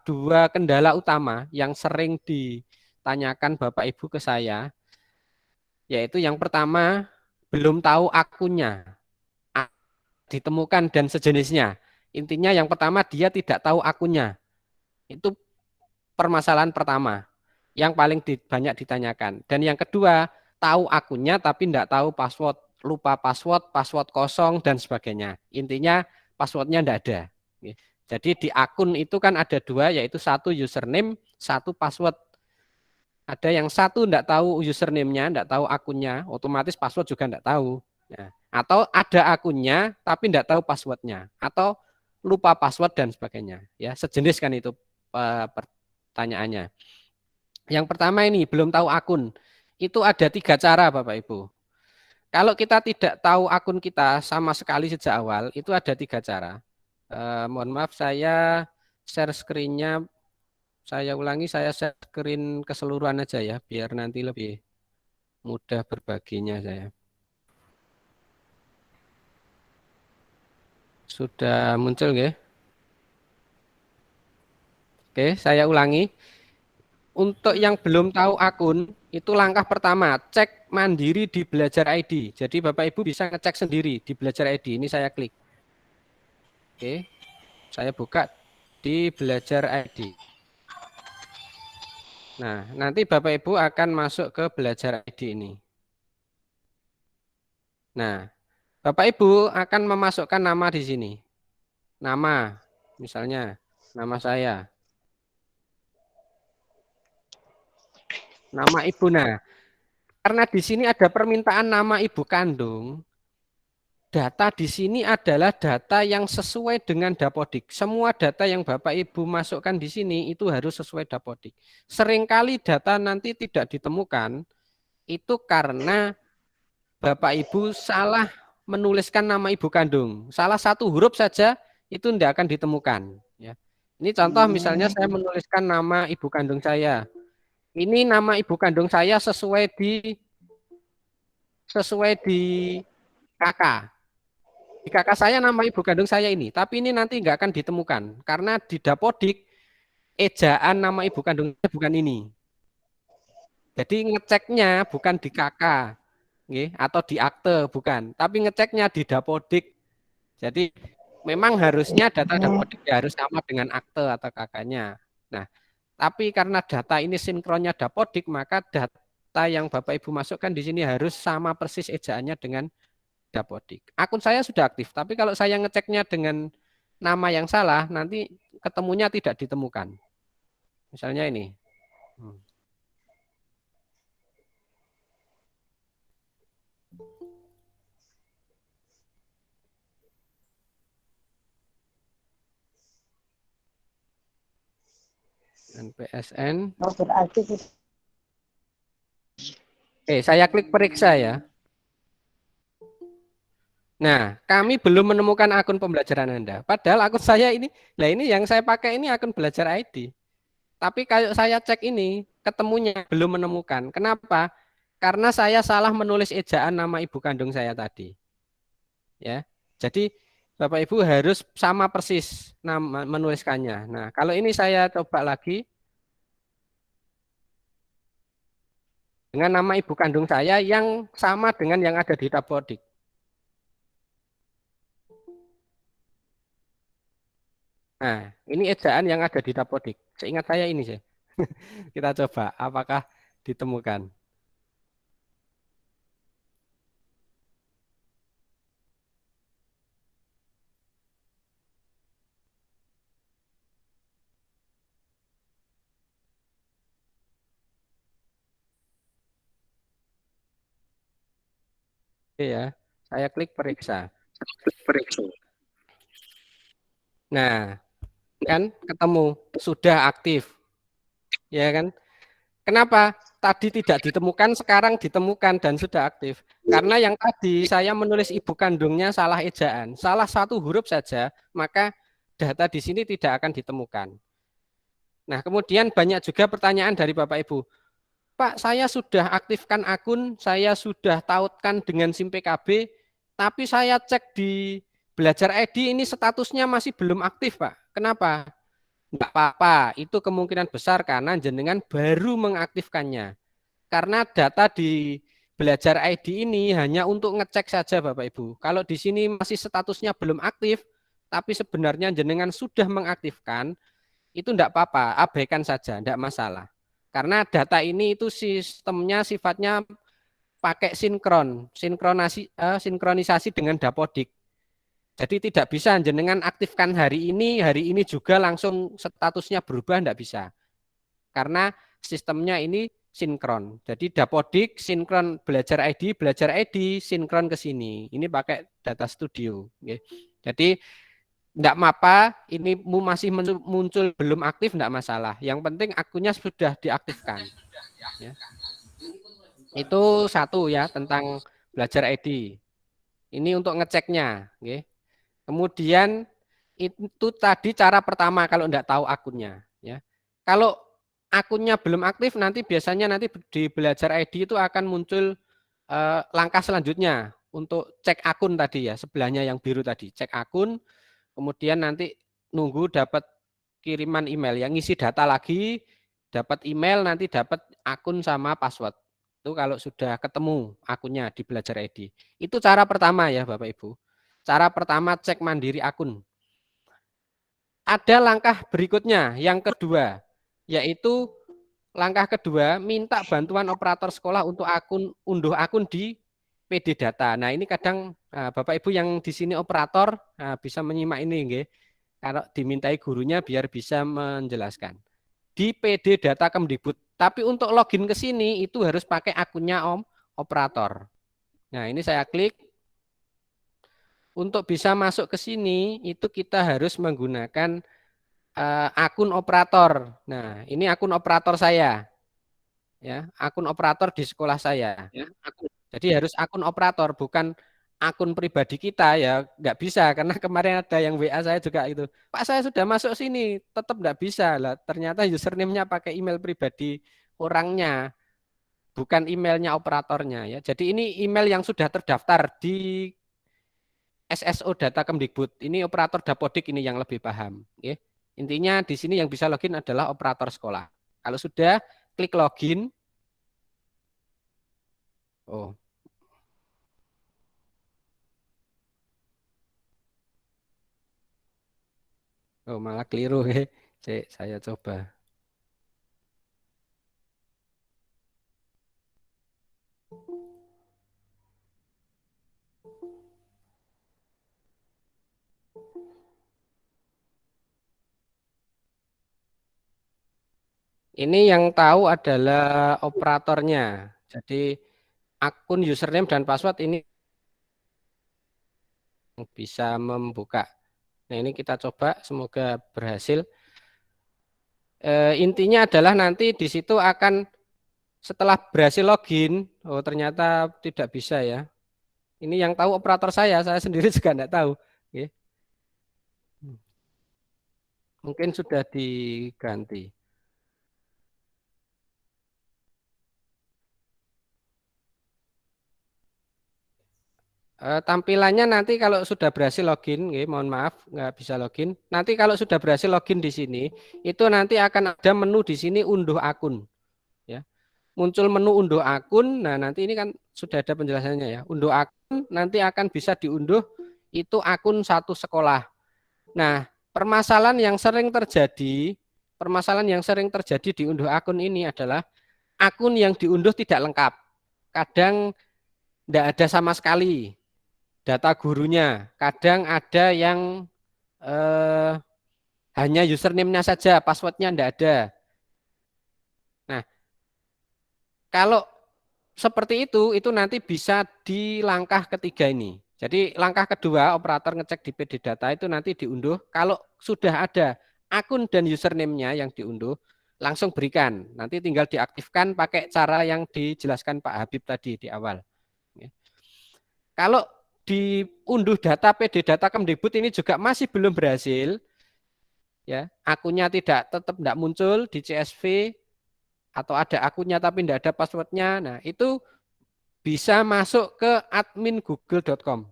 dua kendala utama yang sering ditanyakan Bapak Ibu ke saya, yaitu yang pertama belum tahu akunnya, ditemukan dan sejenisnya. Intinya yang pertama dia tidak tahu akunnya. Itu permasalahan pertama yang paling banyak ditanyakan. Dan yang kedua tahu akunnya tapi tidak tahu password, lupa password, password kosong dan sebagainya. Intinya passwordnya tidak ada. Jadi di akun itu kan ada dua, yaitu satu username, satu password. Ada yang satu tidak tahu username-nya, tidak tahu akunnya, otomatis password juga tidak tahu. Ya. Atau ada akunnya tapi tidak tahu passwordnya, atau lupa password dan sebagainya. Ya, sejenis kan itu pertanyaannya. Yang pertama ini belum tahu akun. Itu ada 3 cara Bapak Ibu. Kalau kita tidak tahu akun kita sama sekali sejak awal, itu ada 3 cara. Mohon maaf saya share screen-nya, saya ulangi, saya share screen keseluruhan aja ya, biar nanti lebih mudah berbaginya saya. Sudah muncul ya? Oke, saya ulangi. Untuk yang belum tahu akun, itu langkah pertama, cek mandiri di Belajar ID. Jadi Bapak Ibu bisa ngecek sendiri di Belajar ID. Ini saya klik. Oke, saya buka di Belajar ID. Nah, nanti Bapak Ibu akan masuk ke Belajar ID ini. Nah, Bapak Ibu akan memasukkan nama di sini. Nama, misalnya nama saya. Nama ibu. Nah, karena di sini ada permintaan nama ibu kandung, data di sini adalah data yang sesuai dengan Dapodik. Semua data yang Bapak Ibu masukkan di sini itu harus sesuai Dapodik. Seringkali data nanti tidak ditemukan, itu karena Bapak Ibu salah menuliskan nama ibu kandung. Salah satu huruf saja itu tidak akan ditemukan. Ya. Ini contoh misalnya saya menuliskan nama ibu kandung saya. Ini nama ibu kandung saya sesuai di kakak. Di kakak saya nama ibu kandung saya ini, tapi ini nanti nggak akan ditemukan karena di Dapodik ejaan nama ibu kandungnya bukan ini. Jadi ngeceknya bukan di kakak, atau di akte bukan, tapi ngeceknya di Dapodik. Jadi memang harusnya data Dapodik harus sama dengan akte atau kakaknya. Nah, tapi karena data ini sinkronnya Dapodik, maka data yang Bapak Ibu masukkan di sini harus sama persis ejaannya dengan Dapodik. Akun saya sudah aktif, tapi kalau saya ngeceknya dengan nama yang salah, nanti ketemunya tidak ditemukan. Misalnya ini. NPSN. Saya klik periksa ya. Nah, kami belum menemukan akun pembelajaran Anda. Padahal akun saya ini, ini yang saya pakai ini akun belajar ID. Tapi kalau saya cek ini, ketemunya belum menemukan. Kenapa? Karena saya salah menulis ejaan nama ibu kandung saya tadi. Ya, jadi Bapak Ibu harus sama persis nama menuliskannya. Nah, kalau ini saya coba lagi dengan nama ibu kandung saya yang sama dengan yang ada di Dapodik. Nah, ini ejaan yang ada di Dapodik. Seingat saya ini sih. Kita coba apakah ditemukan. Oke ya, saya klik periksa. Nah, kan ketemu sudah aktif. Ya kan? Kenapa? Tadi tidak ditemukan, sekarang ditemukan dan sudah aktif. Karena yang tadi saya menulis ibu kandungnya salah ejaan, salah satu huruf saja, maka data di sini tidak akan ditemukan. Nah, kemudian banyak juga pertanyaan dari Bapak Ibu. Pak, saya sudah aktifkan akun, saya sudah tautkan dengan SIM PKB, tapi saya cek di Belajar ID ini statusnya masih belum aktif, Pak. Kenapa? Enggak apa-apa, itu kemungkinan besar karena jenengan baru mengaktifkannya. Karena data di Belajar ID ini hanya untuk ngecek saja Bapak Ibu. Kalau di sini masih statusnya belum aktif, tapi sebenarnya jenengan sudah mengaktifkan, itu enggak apa-apa, abaikan saja, enggak masalah. Karena data ini itu sistemnya sifatnya pakai sinkronisasi dengan Dapodik. Jadi tidak bisa jenengan aktifkan hari ini juga langsung statusnya berubah, enggak bisa. Karena sistemnya ini sinkron. Jadi Dapodik sinkron Belajar ID sinkron ke sini. Ini pakai data studio. Jadi enggak apa-apa, ini masih muncul belum aktif enggak masalah. Yang penting akunnya sudah diaktifkan. Ya. Itu satu ya tentang Belajar ID. Ini untuk ngeceknya. Kemudian itu tadi cara pertama kalau enggak tahu akunnya. Ya. Kalau akunnya belum aktif nanti biasanya nanti di Belajar ID itu akan muncul langkah selanjutnya untuk cek akun tadi ya, sebelahnya yang biru tadi, cek akun. Kemudian nanti nunggu dapat kiriman email yang ngisi data lagi, dapat email nanti dapat akun sama password. Itu kalau sudah ketemu akunnya di Belajar ID. Itu cara pertama ya Bapak Ibu. Cara pertama cek mandiri akun. Ada langkah berikutnya yang kedua, yaitu langkah kedua minta bantuan operator sekolah untuk unduh akun di PD data. Nah, ini kadang Bapak Ibu yang di sini operator bisa menyimak ini nggih. Kalau dimintai gurunya biar bisa menjelaskan. Di PD data Kemdikbud. Tapi untuk login ke sini itu harus pakai akunnya operator. Nah, ini saya klik. Untuk bisa masuk ke sini itu kita harus menggunakan akun operator. Nah, ini akun operator saya. Ya, akun operator di sekolah saya. Ya, jadi harus akun operator, bukan akun pribadi kita ya, nggak bisa karena kemarin ada yang WA saya juga itu, Pak saya sudah masuk sini, tetap nggak bisa lah. Ternyata username-nya pakai email pribadi orangnya, bukan emailnya operatornya ya. Jadi ini email yang sudah terdaftar di SSO Data Kemdikbud. Ini operator Dapodik ini yang lebih paham. Ya. Intinya di sini yang bisa login adalah operator sekolah. Kalau sudah klik login. Oh. Oh, malah keliru ya. Cek, saya coba. Ini yang tahu adalah operatornya. Jadi akun username dan password ini bisa membuka. Nah, ini kita coba, semoga berhasil. Intinya adalah nanti di situ akan setelah berhasil login, oh ternyata tidak bisa ya. Ini yang tahu operator saya sendiri juga tidak tahu. Oke. Mungkin sudah diganti. Tampilannya nanti kalau sudah berhasil login, mohon maaf nggak bisa login. Nanti kalau sudah berhasil login di sini, itu nanti akan ada menu di sini unduh akun, ya. Muncul menu unduh akun. Nah nanti ini kan sudah ada penjelasannya ya. Unduh akun nanti akan bisa diunduh itu akun satu sekolah. Nah permasalahan yang sering terjadi di unduh akun ini adalah akun yang diunduh tidak lengkap. Kadang tidak ada sama sekali data gurunya, kadang ada yang hanya username-nya saja, passwordnya tidak ada. Nah, kalau seperti itu nanti bisa di langkah ketiga ini. Jadi langkah kedua, operator ngecek di PD data itu nanti diunduh. Kalau sudah ada akun dan username-nya yang diunduh, langsung berikan. Nanti tinggal diaktifkan pakai cara yang dijelaskan Pak Habib tadi di awal. Kalau diunduh data PD data Kemdikbud ini juga masih belum berhasil, ya akunnya tetap tidak muncul di CSV atau ada akunnya tapi tidak ada passwordnya. Nah itu bisa masuk ke admin.google.com.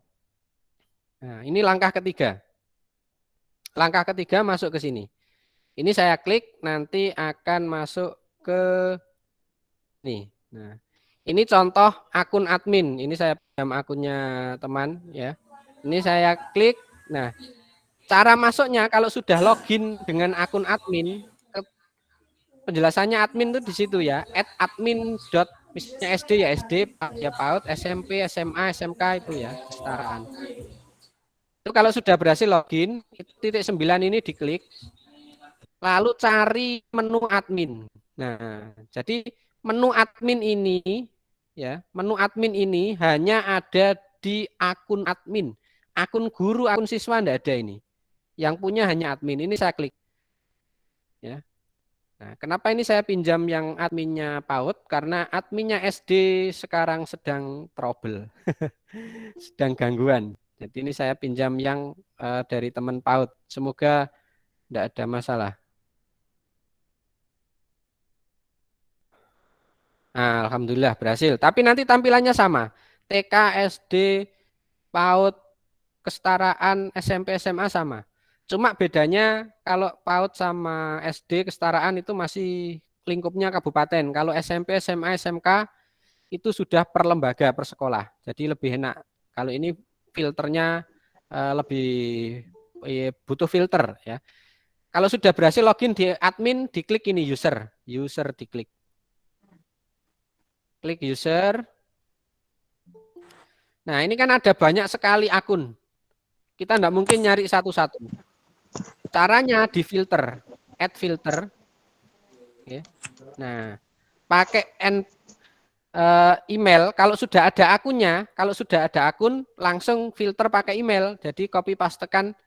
Nah ini langkah ketiga. Langkah ketiga masuk ke sini. Ini saya klik nanti akan masuk ke nih. Nah ini contoh akun admin. Ini saya pinjam akunnya teman ya. Ini saya klik. Nah, cara masuknya kalau sudah login dengan akun admin, penjelasannya admin itu di situ ya. @admin. Misalnya SD ya SD, ya PAUD, SMP, SMA, SMK itu ya kesetaraan. Itu kalau sudah berhasil login, titik 9 ini diklik. Lalu cari menu admin. Nah, jadi menu admin ini ya, menu admin ini hanya ada di akun admin. Akun guru, akun siswa enggak ada ini. Yang punya hanya admin. Ini saya klik. Ya. Nah, kenapa ini saya pinjam yang adminnya PAUD? Karena adminnya SD sekarang sedang trouble. Sedang gangguan. Jadi ini saya pinjam yang dari teman PAUD. Semoga enggak ada masalah. Nah, alhamdulillah berhasil. Tapi nanti tampilannya sama. TK, SD, PAUD, kesetaraan, SMP, SMA sama. Cuma bedanya kalau PAUD sama SD kesetaraan itu masih lingkupnya kabupaten. Kalau SMP, SMA, SMK itu sudah per lembaga, per sekolah. Jadi lebih enak. Kalau ini filternya lebih butuh filter ya. Kalau sudah berhasil login di admin, diklik ini user diklik. Klik user. Nah, ini kan ada banyak sekali akun. Kita tidak mungkin nyari satu-satu. Caranya di filter, add filter. Ya. Nah, pakai email. Kalau sudah ada akunnya, kalau sudah ada akun, langsung filter pakai email. Jadi copy pastekan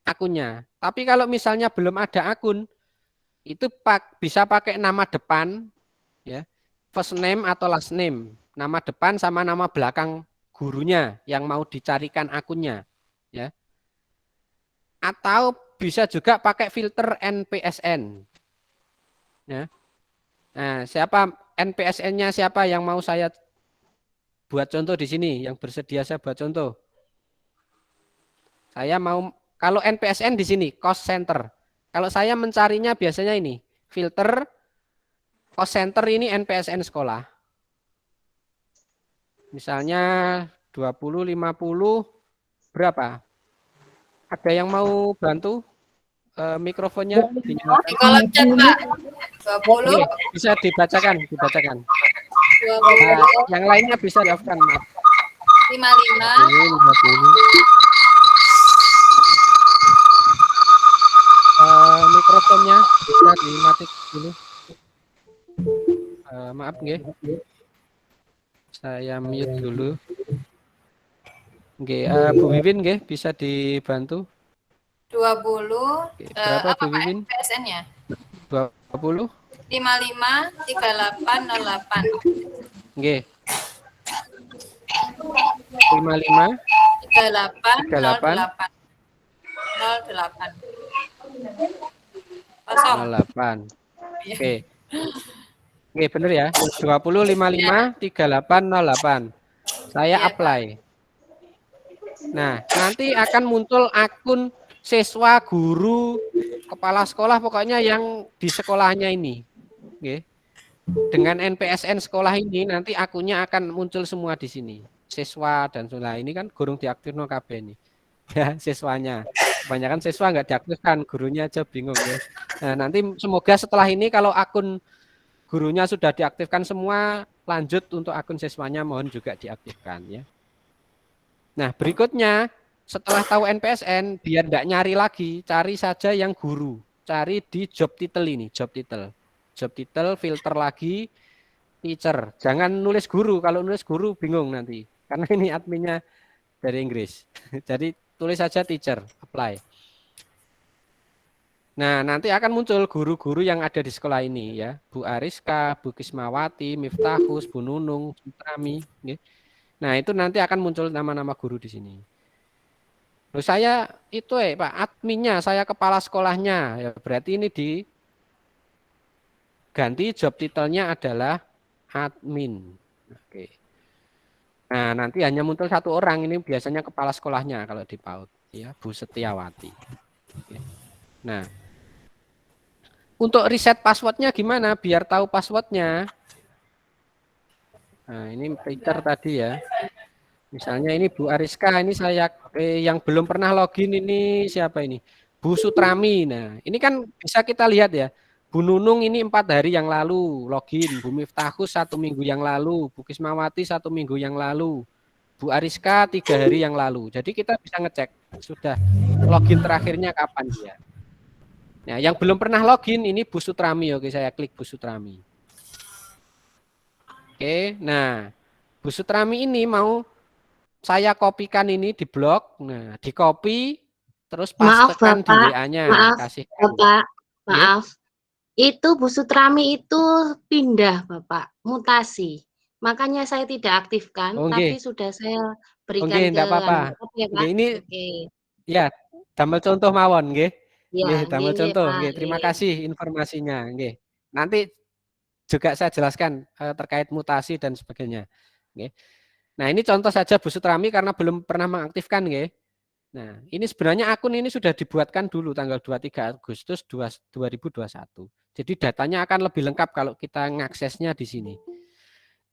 akunnya. Tapi kalau misalnya belum ada akun, itu bisa pakai nama depan, ya, first name atau last name, nama depan sama nama belakang gurunya yang mau dicarikan akunnya, ya. Atau bisa juga pakai filter NPSN, ya. Nah, siapa NPSN-nya, siapa yang mau saya buat contoh di sini, yang bersedia saya buat contoh. Saya mau, kalau NPSN di sini cost center. Kalau saya mencarinya biasanya ini filter cost center, ini NPSN sekolah. Misalnya 20, 50, berapa? Ada yang mau bantu mikrofonnya dinyalakan? Di kolom chat, Pak. 20. Oke, bisa dibacakan. 20. Nah, yang lainnya bisa di-off-kan, maaf. 55. 50. Mikrofonnya bisa dimatikan dulu. Maaf nggih. Saya mute dulu. Nggih, Bu Wiwin nggih bisa dibantu. 20. Berapa Apa Bu Pak Wiwin? NPSN-nya? 20. 55 3808. Nggih. 55 38 08. 08. Oke. Oke, bener ya. 20 55 3808. Saya apply. Nah, nanti akan muncul akun siswa, guru, kepala sekolah, pokoknya yang di sekolahnya ini. Oke. Dengan NPSN sekolah ini nanti akunnya akan muncul semua di sini. Siswa dan sekolah ini kan gurung diaktifno kabeh ini. Ya, siswanya. Kebanyakan siswa nggak diaktifkan, gurunya aja bingung ya. Nah, nanti semoga setelah ini kalau akun gurunya sudah diaktifkan semua, lanjut untuk akun siswanya mohon juga diaktifkan ya. Nah, berikutnya setelah tahu NPSN, biar tidak nyari lagi, cari saja yang guru. Cari di job title ini, job title. Job title, filter lagi, teacher. Jangan nulis guru, kalau nulis guru bingung nanti. Karena ini adminnya dari Inggris. Jadi tulis saja teacher, apply. Nah, nanti akan muncul guru-guru yang ada di sekolah ini ya. Bu Ariska, Bu Kismawati, Miftahus, Bu Nunung, Sutrami. Nah, itu nanti akan muncul nama-nama guru di sini. Loh, saya itu Pak, adminnya, saya kepala sekolahnya. Ya, berarti ini diganti job title-nya adalah admin. Oke. Nah, nanti hanya muncul satu orang, ini biasanya kepala sekolahnya kalau di PAUD, ya, Bu Setiawati. Oke. Nah, untuk reset passwordnya gimana? Biar tahu passwordnya. Nah, ini teacher tadi ya. Misalnya ini Bu Ariska, ini saya yang belum pernah login ini siapa ini? Bu Sutrami. Nah, ini kan bisa kita lihat ya. Bu Nunung ini 4 hari yang lalu login, Bu Miftahus 1 minggu yang lalu, Bu Kismawati 1 minggu yang lalu, Bu Ariska 3 hari yang lalu. Jadi kita bisa ngecek sudah login terakhirnya kapan ya. Nah, yang belum pernah login ini Bu Sutrami. Oke, saya klik Bu Sutrami. Oke, nah Bu Sutrami ini mau saya kopikan ini di blog. Nah, di copy terus pastekan di WA-nya. Kasih Bapak, maaf. Itu Bu Sutrami itu pindah, Bapak, mutasi. Makanya saya tidak aktifkan, tapi sudah saya berikan ke apa-apa. Ya, Pak. Ini ya, damel contoh mawon nggih. Ya, damel contoh nggih. Terima kasih informasinya nggih. Nanti juga saya jelaskan terkait mutasi dan sebagainya. Nggih. Nah, ini contoh saja Bu Sutrami karena belum pernah mengaktifkan nggih. Nah, ini sebenarnya akun ini sudah dibuatkan dulu tanggal 23 Agustus 2021. Jadi datanya akan lebih lengkap kalau kita mengaksesnya di sini.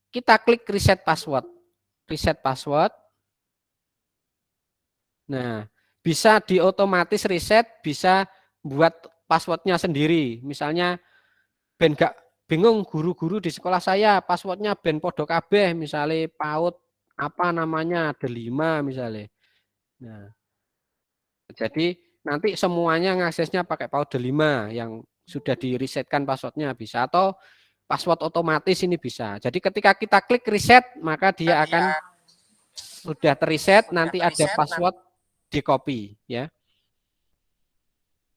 Kita klik reset password. Reset password. Nah, bisa diotomatis reset, bisa buat passwordnya sendiri. Misalnya ben gak bingung guru-guru di sekolah saya passwordnya ben podo kabeh, misalnya PAUD apa namanya, ada 5 misalnya. Nah, jadi nanti semuanya ngaksesnya pakai password 5 yang sudah di-resetkan passwordnya bisa, atau password otomatis ini bisa. Jadi ketika kita klik reset, maka dia akan sudah terreset, nanti ada password di copy ya.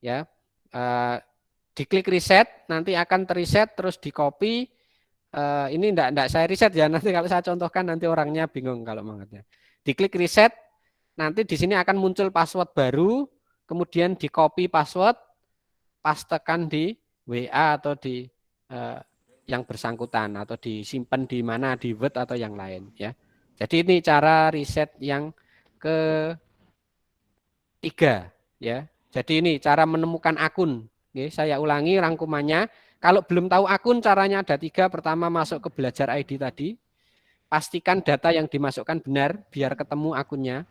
Ya. Diklik reset, nanti akan terreset terus di copy. Ini enggak saya reset ya, nanti kalau saya contohkan nanti orangnya bingung kalau bangetnya. Diklik reset, nanti di sini akan muncul password baru, kemudian di copy password, pastekan di WA atau di yang bersangkutan atau disimpan di mana, di Word atau yang lain ya. Jadi ini cara reset yang ketiga ya. Jadi ini cara menemukan akun. Oke, saya ulangi rangkumannya. Kalau belum tahu akun, caranya ada 3. Pertama, masuk ke belajar ID tadi. Pastikan data yang dimasukkan benar biar ketemu akunnya.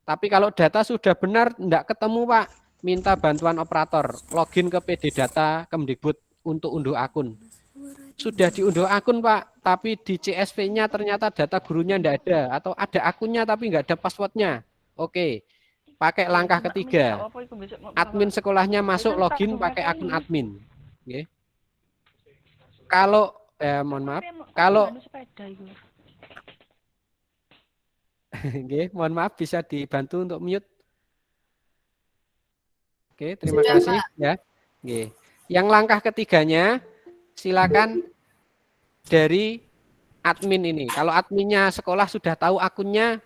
Tapi kalau data sudah benar tidak ketemu Pak, minta bantuan operator. Login ke PD Data Kemdikbud untuk unduh akun. Sudah diunduh akun Pak, tapi di CSV-nya ternyata data gurunya tidak ada. Atau ada akunnya tapi nggak ada passwordnya. Oke, pakai langkah ketiga. Admin sekolahnya masuk login pakai akun admin. Oke. Kalau mohon maaf, kalau mohon maaf bisa dibantu untuk mute. Oke, terima kasih ya. Oke. Yang langkah ketiganya silakan dari admin ini. Kalau adminnya sekolah sudah tahu akunnya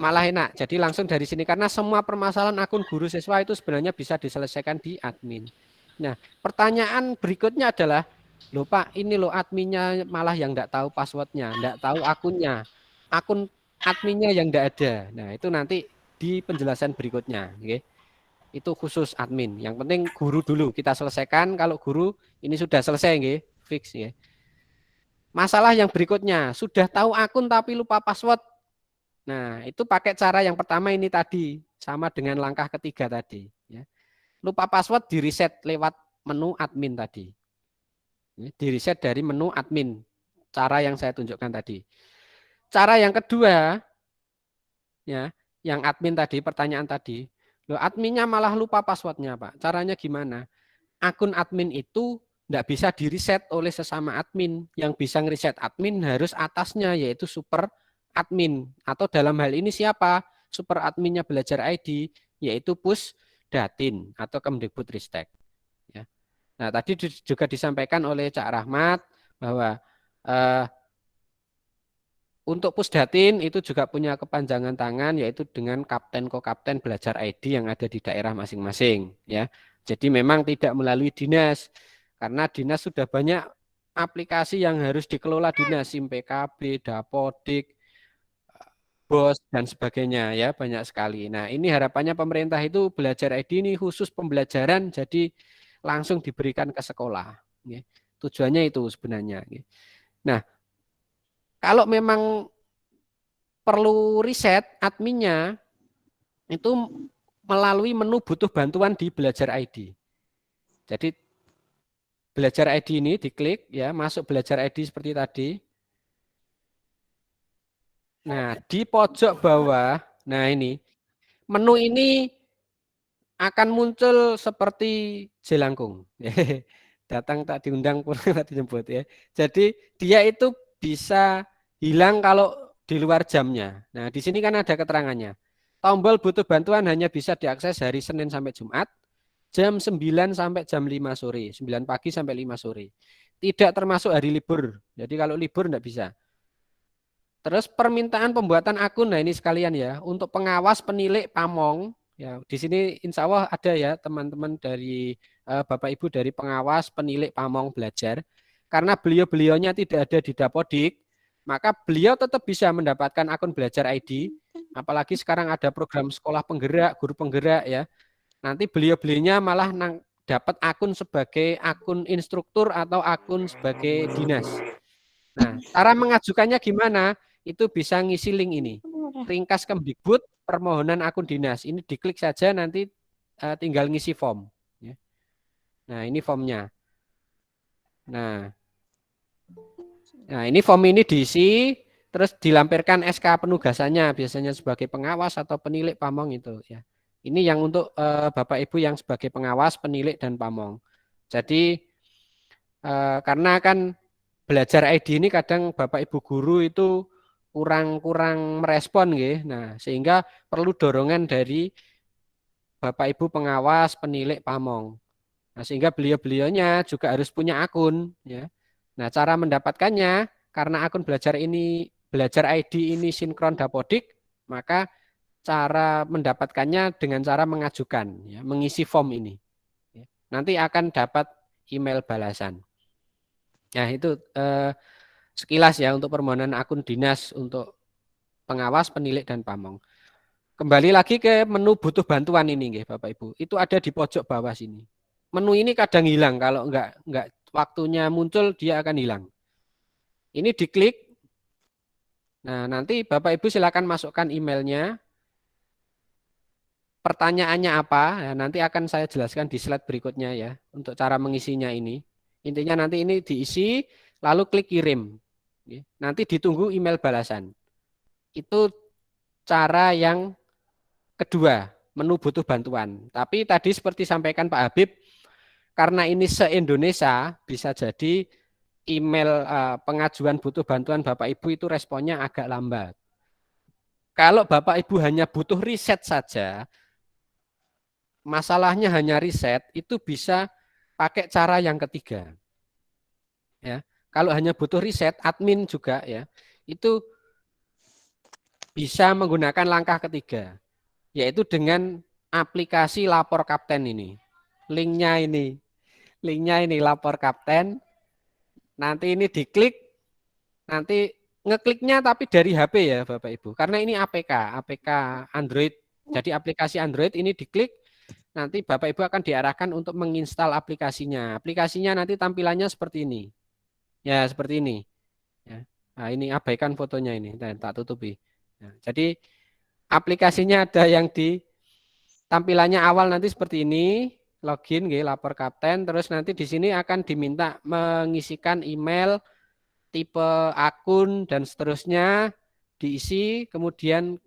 malah enak. Jadi langsung dari sini karena semua permasalahan akun guru siswa itu sebenarnya bisa diselesaikan di admin. Nah, pertanyaan berikutnya adalah, loh Pak, ini loh adminnya malah yang enggak tahu passwordnya, enggak tahu akunnya. Akun adminnya yang enggak ada. Nah, itu nanti di penjelasan berikutnya. Oke. Itu khusus admin. Yang penting guru dulu kita selesaikan. Kalau guru ini sudah selesai, nggih, fix ya. Masalah yang berikutnya, sudah tahu akun tapi lupa password. Nah, itu pakai cara yang pertama ini tadi, sama dengan langkah ketiga tadi. Ya. Lupa password di reset lewat menu admin tadi. Di reset dari menu admin. Cara yang saya tunjukkan tadi. Cara yang kedua, ya, yang admin tadi, pertanyaan tadi. Loh, adminnya malah lupa passwordnya Pak. Caranya gimana? Akun admin itu tidak bisa di reset oleh sesama admin. Yang bisa ngereset admin harus atasnya, yaitu super admin. Atau dalam hal ini siapa? Super adminnya Belajar ID, yaitu Pusdatin atau Kemdikbudristek. Ya. Nah, tadi juga disampaikan oleh Cak Rahmat bahwa untuk Pusdatin itu juga punya kepanjangan tangan, yaitu dengan Kapten Kokapten Belajar ID yang ada di daerah masing-masing. Ya. Jadi memang tidak melalui dinas, karena dinas sudah banyak aplikasi yang harus dikelola dinas, SIM PKB, Dapodik, BOS dan sebagainya ya, banyak sekali. Nah, ini harapannya pemerintah itu Belajar ID ini khusus pembelajaran, jadi langsung diberikan ke sekolah. Ya. Tujuannya itu sebenarnya. Ya. Nah, kalau memang perlu riset adminnya itu melalui menu butuh bantuan di Belajar ID. Jadi Belajar ID ini diklik ya, masuk Belajar ID seperti tadi. Nah, di pojok bawah, nah ini, menu ini akan muncul seperti jelangkung. Datang tak diundang pun tak dijemput ya. Jadi dia itu bisa hilang kalau di luar jamnya. Nah, di sini kan ada keterangannya. Tombol butuh bantuan hanya bisa diakses hari Senin sampai Jumat, jam 9 sampai jam 5 sore, 9 pagi sampai 5 sore. Tidak termasuk hari libur. Jadi kalau libur enggak bisa. Terus permintaan pembuatan akun, nah ini sekalian ya, untuk pengawas penilik pamong, ya di sini insya Allah ada ya teman-teman dari Bapak Ibu dari pengawas penilik pamong belajar, karena beliau-beliaunya tidak ada di Dapodik, maka beliau tetap bisa mendapatkan akun Belajar ID, apalagi sekarang ada program sekolah penggerak, guru penggerak ya, nanti beliau-beliaunya malah dapat akun sebagai akun instruktur atau akun sebagai dinas. Nah, cara mengajukannya gimana? Itu bisa ngisi link ini. Ringkas Kemdikbud, permohonan akun dinas. Ini diklik saja nanti tinggal ngisi form. Ya. Nah, ini formnya. Nah, ini form ini diisi. terus dilampirkan SK penugasannya biasanya sebagai pengawas atau penilik pamong itu ya. Ini yang untuk Bapak Ibu yang sebagai pengawas, penilik dan pamong. Jadi karena kan belajar ID ini kadang Bapak Ibu guru itu kurang merespon nggih. Nah, sehingga perlu dorongan dari Bapak Ibu pengawas, penilik pamong. Nah, sehingga beliau-beliaunya juga harus punya akun ya. Nah, cara mendapatkannya karena akun belajar ID ini sinkron Dapodik, maka cara mendapatkannya dengan cara mengajukan, ya, mengisi form ini. Nanti akan dapat email balasan. Nah, itu sekilas ya untuk permohonan akun dinas untuk pengawas, penilik, dan pamong. Kembali lagi ke menu butuh bantuan ini, nggih, Bapak Ibu. Itu ada di pojok bawah sini. Menu ini kadang hilang kalau enggak waktunya muncul dia akan hilang. Ini diklik. Nah, nanti Bapak Ibu silakan masukkan emailnya. Pertanyaannya apa? Nah, nanti akan saya jelaskan di slide berikutnya ya untuk cara mengisinya ini. Intinya nanti ini diisi lalu klik kirim. Nanti ditunggu email balasan. Itu cara yang kedua, menu butuh bantuan. Tapi tadi seperti sampaikan Pak Habib, karena ini se-Indonesia bisa jadi email pengajuan butuh bantuan Bapak Ibu itu responnya agak lambat. Kalau Bapak Ibu hanya butuh riset saja, masalahnya hanya riset, itu bisa pakai cara yang ketiga. Ya, kalau hanya butuh riset, admin juga ya, itu bisa menggunakan langkah ketiga, yaitu dengan aplikasi Lapor Kapten ini. Linknya ini Lapor Kapten. Nanti ini diklik, nanti ngekliknya tapi dari HP ya Bapak Ibu. Karena ini APK Android. Jadi aplikasi Android ini diklik, nanti Bapak Ibu akan diarahkan untuk menginstal aplikasinya. Aplikasinya nanti tampilannya seperti ini. Ya, seperti ini. Ya. Nah, ini abaikan fotonya ini, tak tutupi. Ya, jadi aplikasinya ada yang di tampilannya awal nanti seperti ini. Login Lapor Kapten, terus nanti di sini akan diminta mengisikan email, tipe akun dan seterusnya, diisi, kemudian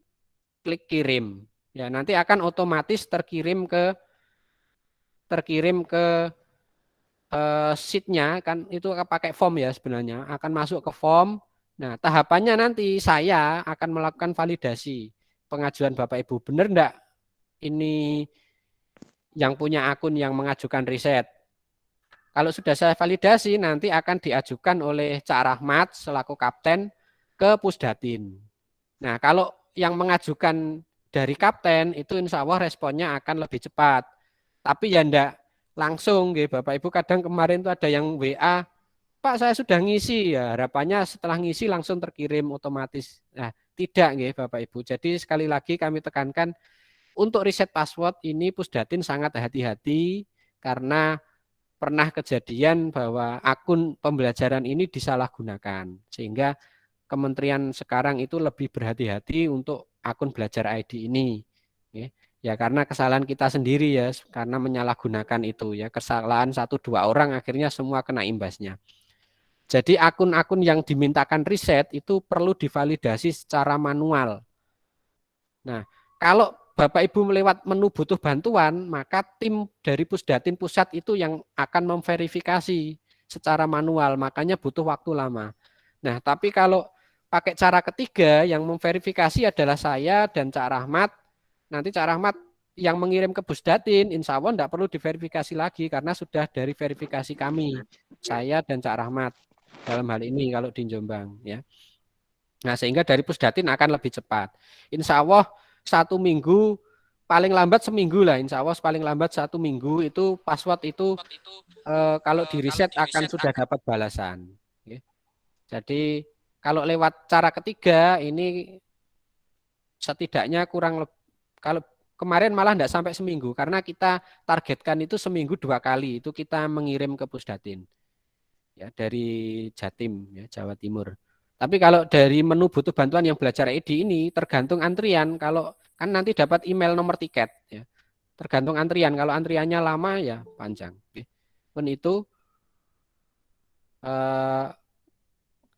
klik kirim. Ya, nanti akan otomatis terkirim ke sheet-nya, kan itu pakai form ya sebenarnya, akan masuk ke form. Nah, tahapannya nanti saya akan melakukan validasi pengajuan Bapak Ibu. Benar enggak ini yang punya akun yang mengajukan riset? Kalau sudah saya validasi, nanti akan diajukan oleh Cak Rahmat selaku kapten ke Pusdatin. Nah, kalau yang mengajukan dari kapten itu insya Allah responnya akan lebih cepat. Tapi ya enggak langsung, Bapak Ibu. Kadang kemarin itu ada yang WA, Pak saya sudah ngisi, ya harapannya setelah ngisi langsung terkirim otomatis. Nah, tidak Bapak Ibu. Jadi sekali lagi kami tekankan, untuk riset password ini Pusdatin sangat hati-hati karena pernah kejadian bahwa akun pembelajaran ini disalahgunakan. Sehingga kementerian sekarang itu lebih berhati-hati untuk akun belajar ID ini. Ya karena kesalahan kita sendiri ya, karena menyalahgunakan itu ya, kesalahan 1-2 orang akhirnya semua kena imbasnya. Jadi akun-akun yang dimintakan riset itu perlu divalidasi secara manual. Nah, kalau Bapak Ibu melewat menu butuh bantuan, maka tim dari Pusdatin Pusat itu yang akan memverifikasi secara manual, makanya butuh waktu lama. Nah, tapi kalau pakai cara ketiga yang memverifikasi adalah saya dan Cak Rahmat, nanti Cak Rahmat yang mengirim ke Pusdatin, insya Allah tidak perlu diverifikasi lagi karena sudah dari verifikasi kami, saya dan Cak Rahmat dalam hal ini kalau di Jombang ya. Nah, sehingga dari Pusdatin akan lebih cepat. Insya Allah 1 minggu, paling lambat seminggu lah, insya Allah paling lambat 1 minggu itu password itu kalau di riset akan sudah dapat balasan. Jadi kalau lewat cara ketiga ini setidaknya kalau kemarin malah tidak sampai seminggu karena kita targetkan itu seminggu 2 kali itu kita mengirim ke Pusdatin ya dari Jatim ya, Jawa Timur. Tapi kalau dari menu butuh bantuan yang belajar ID ini tergantung antrian. Kalau kan nanti dapat email nomor tiket ya. Tergantung antrian. Kalau antriannya lama ya panjang. Pun itu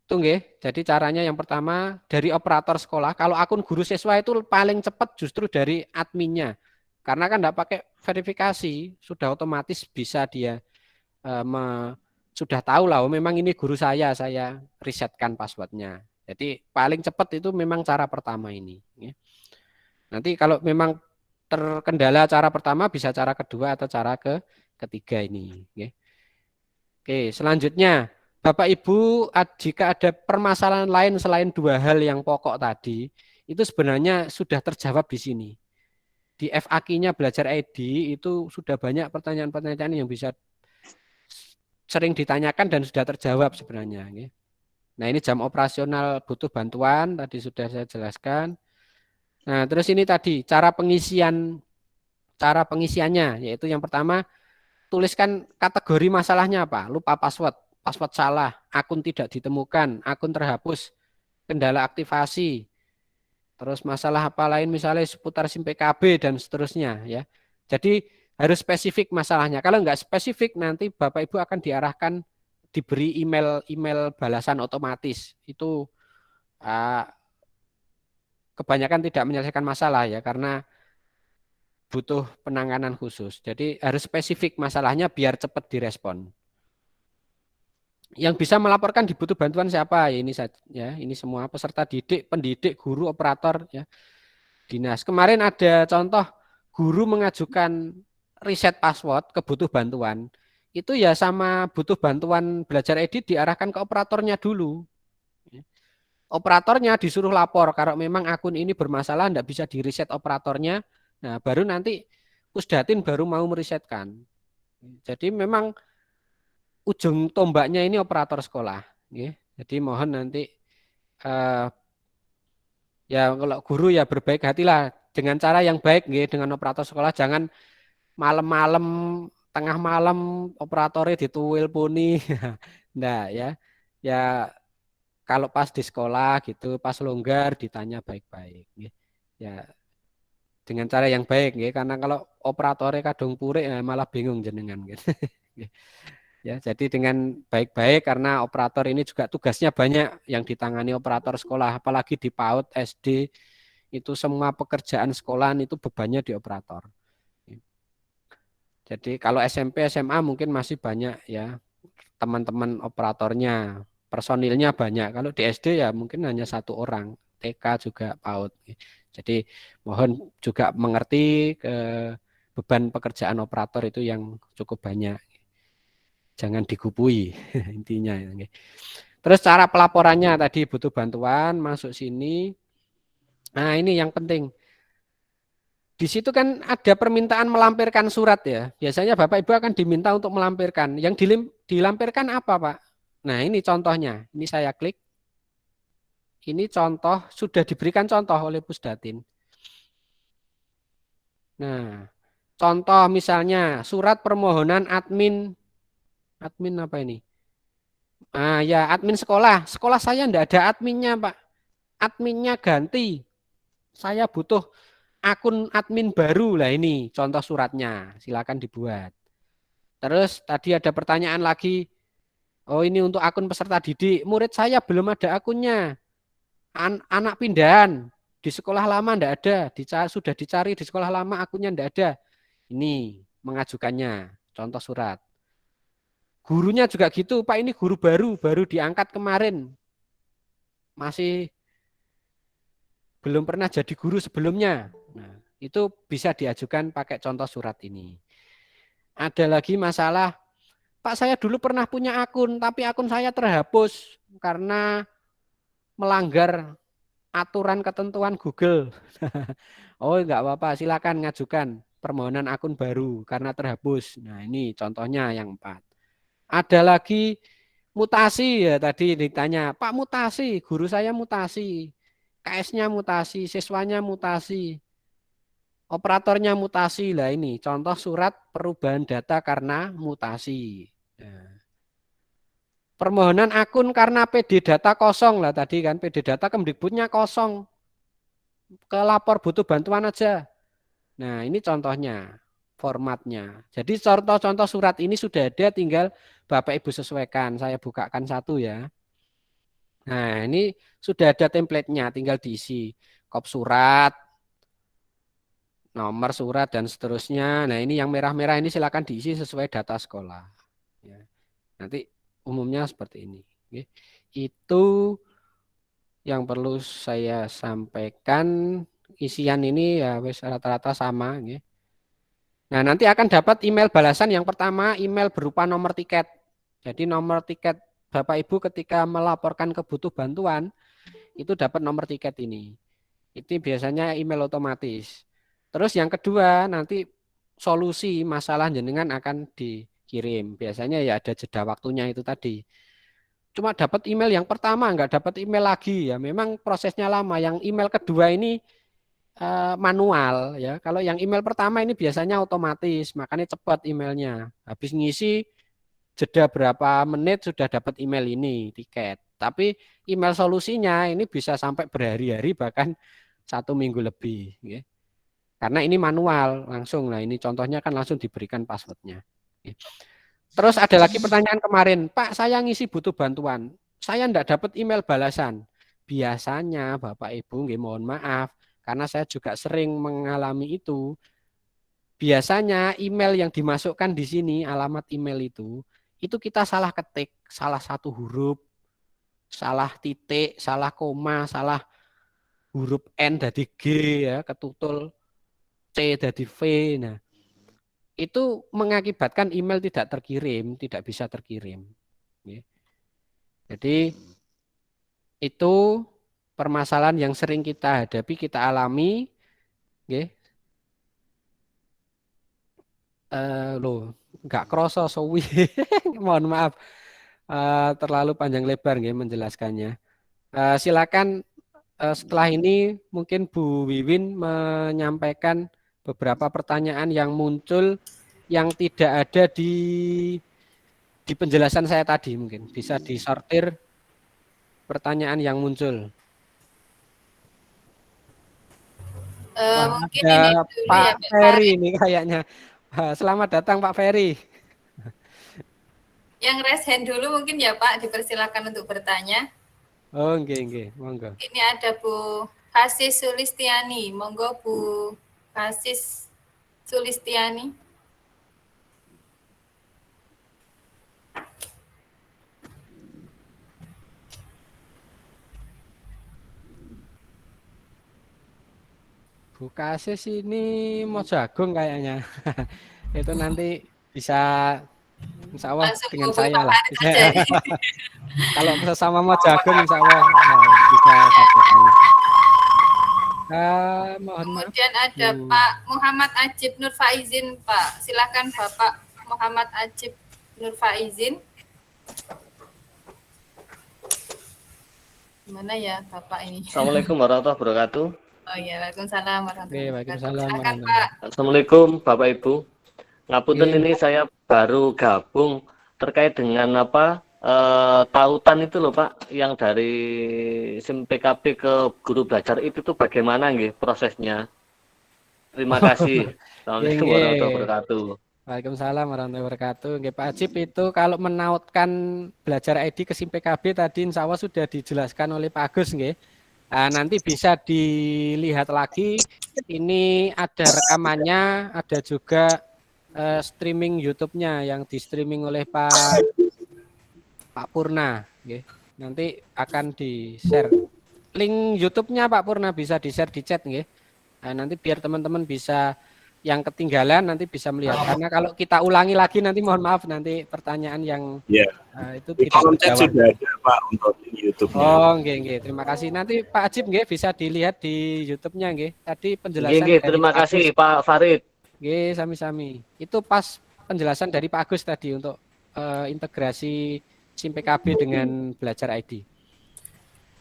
Itu nggih. Jadi caranya yang pertama dari operator sekolah. Kalau akun guru siswa itu paling cepat justru dari adminnya. Karena kan enggak pakai verifikasi, sudah otomatis bisa dia sudah tahu lah, oh, memang ini guru saya risetkan passwordnya. Jadi paling cepat itu memang cara pertama ini. Nanti kalau memang terkendala cara pertama bisa cara kedua atau cara ketiga ini. Oke, selanjutnya Bapak Ibu jika ada permasalahan lain selain dua hal yang pokok tadi, itu sebenarnya sudah terjawab di sini. Di FAQ-nya Belajar ID itu sudah banyak pertanyaan-pertanyaan yang bisa sering ditanyakan dan sudah terjawab sebenarnya. Nah ini jam operasional butuh bantuan tadi sudah saya jelaskan. Nah terus ini tadi cara pengisiannya yaitu yang pertama tuliskan kategori masalahnya apa, lupa password salah, akun tidak ditemukan, akun terhapus, kendala aktivasi, terus masalah apa lain misalnya seputar SIM PKB dan seterusnya ya. Jadi harus spesifik masalahnya. Kalau enggak spesifik nanti Bapak Ibu akan diarahkan diberi email balasan otomatis. Itu kebanyakan tidak menyelesaikan masalah ya karena butuh penanganan khusus. Jadi harus spesifik masalahnya biar cepat direspon. Yang bisa melaporkan dibutuh bantuan siapa? Ya ini saja ya, ini semua peserta didik, pendidik, guru, operator ya. Dinas. Kemarin ada contoh guru mengajukan reset password ke butuh bantuan. Itu ya sama butuh bantuan Belajar Edit diarahkan ke operatornya dulu. Operatornya disuruh lapor kalau memang akun ini bermasalah tidak bisa di reset operatornya. Nah, baru nanti Pusdatin baru mau meresetkan. Jadi memang ujung tombaknya ini operator sekolah. Jadi mohon nanti ya kalau guru ya berbaik hatilah dengan cara yang baik dengan operator sekolah. Jangan malam-malam tengah malam operatornya dituilpuni. Nah ya. Ya kalau pas di sekolah gitu, pas longgar ditanya baik-baik. Ya dengan cara yang baik karena kalau operatornya kadung purik ya malah bingung jenengan gitu. Ya, jadi dengan baik-baik karena operator ini juga tugasnya banyak yang ditangani operator sekolah, apalagi di PAUD, SD, itu semua pekerjaan sekolahan itu bebannya di operator. Jadi kalau SMP, SMA mungkin masih banyak ya teman-teman operatornya, personilnya banyak. Kalau di SD ya mungkin hanya satu orang, TK juga PAUD. Jadi mohon juga mengerti beban pekerjaan operator itu yang cukup banyak. Jangan digupui intinya. Terus cara pelaporannya tadi butuh bantuan masuk sini. Nah ini yang penting. Di situ kan ada permintaan melampirkan surat ya. Biasanya Bapak Ibu akan diminta untuk melampirkan. Yang dilampirkan apa Pak? Nah ini contohnya. Ini saya klik. Ini contoh, sudah diberikan contoh oleh Pusdatin. Nah contoh misalnya surat permohonan admin apa ini? Ya admin sekolah. Sekolah saya enggak ada adminnya Pak. Adminnya ganti. Saya butuh akun admin baru lah ini contoh suratnya. Silakan dibuat. Terus tadi ada pertanyaan lagi. Oh ini untuk akun peserta didik. Murid saya belum ada akunnya. Anak pindahan. Di sekolah lama enggak ada. Sudah dicari di sekolah lama akunnya enggak ada. Ini mengajukannya. Contoh surat. Gurunya juga gitu, Pak ini guru baru diangkat kemarin. Masih belum pernah jadi guru sebelumnya. Nah, itu bisa diajukan pakai contoh surat ini. Ada lagi masalah, Pak saya dulu pernah punya akun, tapi akun saya terhapus karena melanggar aturan ketentuan Google. Oh enggak apa-apa, silakan ngajukan permohonan akun baru karena terhapus. Nah ini contohnya yang 4. Ada lagi mutasi ya tadi ditanya, Pak mutasi, guru saya mutasi, KS-nya mutasi, siswanya mutasi, operatornya mutasi. Lah ini contoh surat perubahan data karena mutasi. Nah. Permohonan akun karena PD data kosong lah tadi kan, PD data Kemdikbudnya kosong, kelapor butuh bantuan aja. Nah ini contohnya. Formatnya. Jadi contoh-contoh surat ini sudah ada, tinggal Bapak Ibu sesuaikan. Saya bukakan satu ya. Nah, ini sudah ada template-nya, tinggal diisi kop surat, nomor surat, dan seterusnya. Nah, ini yang merah-merah ini silakan diisi sesuai data sekolah. Ya. Nanti umumnya seperti ini. Oke. Itu yang perlu saya sampaikan. Isian ini ya wis rata-rata sama. Ya. Nah, nanti akan dapat email balasan. Yang pertama, email berupa nomor tiket. Jadi nomor tiket Bapak Ibu ketika melaporkan kebutuh bantuan, itu dapat nomor tiket ini. Itu biasanya email otomatis. Terus yang kedua, nanti solusi masalah jenengan akan dikirim. Biasanya ya ada jeda waktunya itu tadi. Cuma dapat email yang pertama, nggak dapat email lagi. Ya memang prosesnya lama. Yang email kedua ini manual. Ya. Kalau yang email pertama ini biasanya otomatis, makanya cepat emailnya. Habis ngisi, jeda berapa menit sudah dapat email ini, tiket. Tapi email solusinya ini bisa sampai berhari-hari, bahkan 1 minggu lebih. Ya. Karena ini manual langsung. Nah ini contohnya kan langsung diberikan passwordnya. Terus ada lagi pertanyaan kemarin, Pak saya ngisi butuh bantuan, saya enggak dapat email balasan. Biasanya Bapak Ibu, mohon maaf, karena saya juga sering mengalami itu. Biasanya email yang dimasukkan di sini, alamat email itu kita salah ketik, salah satu huruf, salah titik, salah koma, salah huruf N dari G ya, ketutul C dari V. Nah, itu mengakibatkan email tidak terkirim, tidak bisa terkirim. Jadi itu permasalahan yang sering kita hadapi, kita alami. Loh, nggak kroso sowi. Mohon maaf, terlalu panjang lebar menjelaskannya. Silakan setelah ini mungkin Bu Wiwin menyampaikan beberapa pertanyaan yang muncul yang tidak ada di penjelasan saya tadi, mungkin bisa disortir pertanyaan yang muncul. Mungkin ada ini dulu Pak ya, Ferry ini kayaknya. Selamat datang Pak Ferry. Yang raise hand dulu mungkin ya Pak, dipersilakan untuk bertanya. Oh, nggih, monggo. Ini ada Bu Hasis Sulistiani, monggo Bu Hasis Sulistiani. Bu Kasis ini mau jagung kayaknya. Itu nanti bisa insya Allah Langsung dengan Bu saya lah. Kalau sesama mau jagung insya Allah bisa. Mohon Kemudian maaf. ada Pak Muhammad Ajib Nur Faizin, Pak. Silakan Bapak Muhammad Ajib Nur Faizin. Gimana ya Bapak ini? Assalamualaikum warahmatullahi wabarakatuh. Oh iya, Waalaikumsalam warahmatullahi wabarakatuh. Silakan Pak. Assalamualaikum Bapak Ibu. Ngapunten ini saya baru gabung terkait dengan tautan itu loh Pak, yang dari SIM PKB ke guru belajar itu tuh bagaimana nggih prosesnya? Terima kasih. Assalamualaikum warahmatullahi wabarakatuh. Waalaikumsalam warahmatullahi wabarakatuh. Nggih Pak Ajib, itu kalau menautkan belajar ID ke SIM PKB tadi insya Allah sudah dijelaskan oleh Pak Agus nggih. Nanti bisa dilihat lagi, ini ada rekamannya, ada juga streaming YouTube-nya yang di streaming oleh Pak Purna. Nanti akan di-share. Link YouTube-nya Pak Purna bisa di-share di chat. Nanti biar teman-teman bisa, yang ketinggalan nanti bisa melihat. Karena kalau kita ulangi lagi nanti mohon maaf, nanti pertanyaan yang itu tidak terjawab. Sudah ada Pak untuk YouTube-nya. Oh, nggih. Terima kasih. Nanti Pak Ajib bisa dilihat di YouTube-nya nggih. Tadi penjelasan Nggih, terima kasih Pak Farid. Nggih, sami-sami. Itu pas penjelasan dari Pak Agus tadi untuk integrasi SIM PKB dengan belajar ID.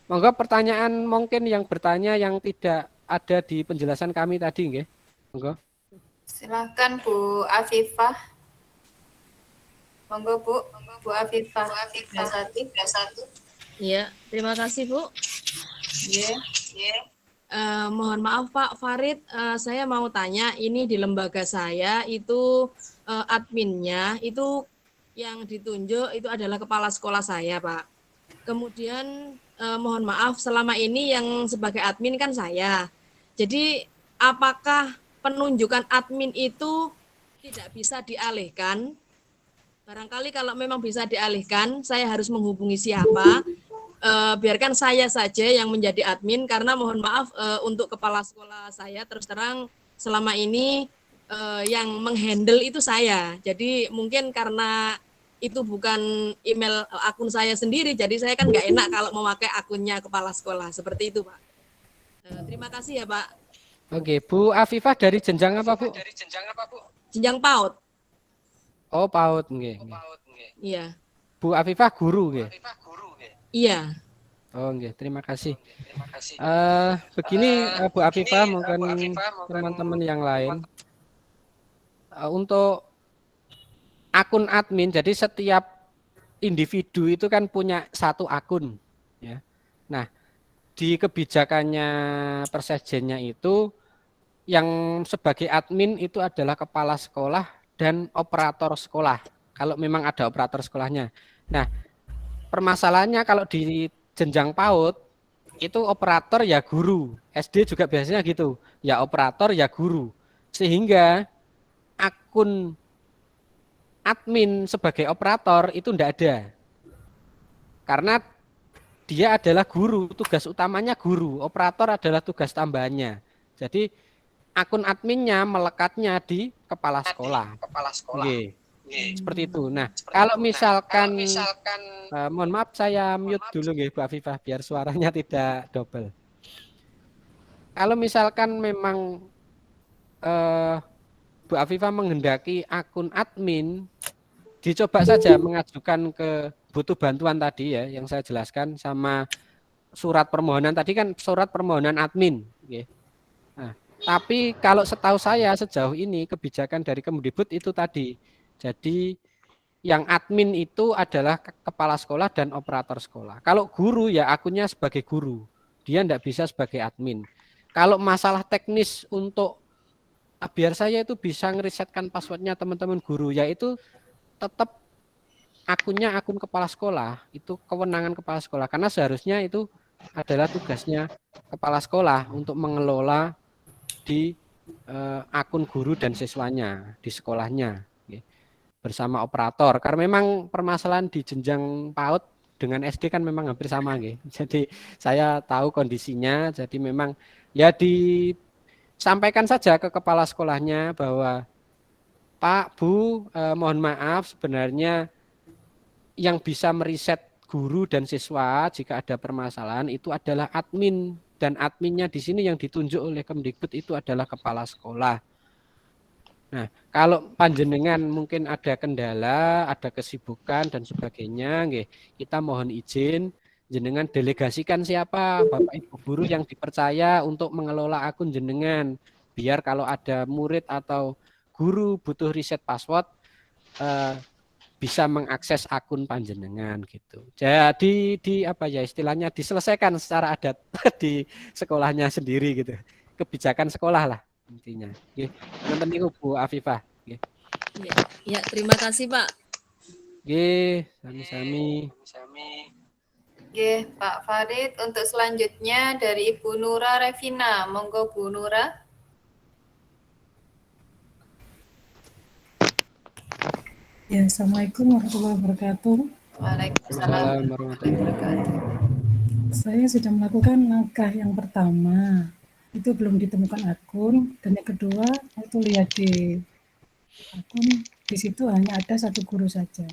Monggo pertanyaan mungkin yang bertanya yang tidak ada di penjelasan kami tadi nggih. Monggo. Silakan Bu Afifah. Monggo Bu Afifah. Satu. Iya, terima kasih Bu. Yeah. Mohon maaf Pak Farid, saya mau tanya, ini di lembaga saya itu adminnya itu yang ditunjuk itu adalah kepala sekolah saya Pak. Kemudian mohon maaf, selama ini yang sebagai admin kan saya. Jadi apakah penunjukan admin itu tidak bisa dialihkan? Barangkali kalau memang bisa dialihkan, saya harus menghubungi siapa? Biarkan saya saja yang menjadi admin, karena mohon maaf untuk kepala sekolah saya terus terang selama ini yang menghandle itu saya. Jadi mungkin karena itu bukan email akun saya sendiri, jadi saya kan nggak enak kalau memakai akunnya kepala sekolah. Seperti itu, Pak. Terima kasih ya, Pak. Oke, Bu Afifah dari jenjang apa, Bu? Jenjang PAUD. Oh, PAUD nggih. Iya. Bu Afifah guru nggih. Iya. Oh, nggih, terima kasih. Begini Bu Afifah, mungkin teman-teman yang lain. Untuk akun admin, jadi setiap individu itu kan punya satu akun, ya. Nah, di kebijakannya Persejennya itu yang sebagai admin itu adalah kepala sekolah dan operator sekolah. Kalau memang ada operator sekolahnya. Nah, permasalahannya kalau di jenjang PAUD itu operator ya guru, SD juga biasanya gitu, ya operator ya guru, sehingga akun admin sebagai operator itu tidak ada. Karena dia adalah guru, tugas utamanya guru, operator adalah tugas tambahannya. Jadi akun adminnya melekatnya di kepala sekolah. Oke. Seperti itu. Nah, kalau misalkan mohon maaf saya mute dulu nggih Bu Afifah biar suaranya tidak double. Kalau misalkan memang Bu Afifah menghendaki akun admin, dicoba saja mengajukan ke butuh bantuan tadi ya, yang saya jelaskan sama surat permohonan tadi kan surat permohonan admin. Nah, tapi kalau setahu saya sejauh ini kebijakan dari Kemdikbud itu tadi, jadi yang admin itu adalah kepala sekolah dan operator sekolah. Kalau guru ya akunnya sebagai guru, dia tidak bisa sebagai admin. Kalau masalah teknis untuk biar saya itu bisa ngerisetkan passwordnya teman-teman guru, yaitu tetap akunnya akun kepala sekolah, itu kewenangan kepala sekolah, karena seharusnya itu adalah tugasnya kepala sekolah untuk mengelola di akun guru dan siswanya di sekolahnya bersama operator, karena memang permasalahan di jenjang PAUD dengan SD kan memang hampir sama nggih. Jadi saya tahu kondisinya, jadi memang ya disampaikan saja ke kepala sekolahnya bahwa Pak, Bu, mohon maaf sebenarnya yang bisa meriset guru dan siswa jika ada permasalahan itu adalah admin, dan adminnya di sini yang ditunjuk oleh Kemdikbud itu adalah kepala sekolah. Nah, kalau panjenengan mungkin ada kendala, ada kesibukan dan sebagainya, kita mohon izin jenengan delegasikan siapa Bapak Ibu guru yang dipercaya untuk mengelola akun jenengan, biar kalau ada murid atau guru butuh riset password bisa mengakses akun panjenengan gitu. Jadi apa ya istilahnya diselesaikan secara adat di sekolahnya sendiri gitu. Kebijakan sekolah lah intinya. Nggih. Nonton niku Bu Afifah, nggih. Ya, terima kasih, Pak. Nggih, sami-sami. Nggih, Pak Farid. Untuk selanjutnya dari Ibu Nura Revina. Monggo Bu Nura. Ya, Assalamualaikum warahmatullahi wabarakatuh. Waalaikumsalam warahmatullahi wabarakatuh. Saya sudah melakukan langkah yang pertama, itu belum ditemukan akun, dan yang kedua itu lihat di akun, di situ hanya ada satu guru saja.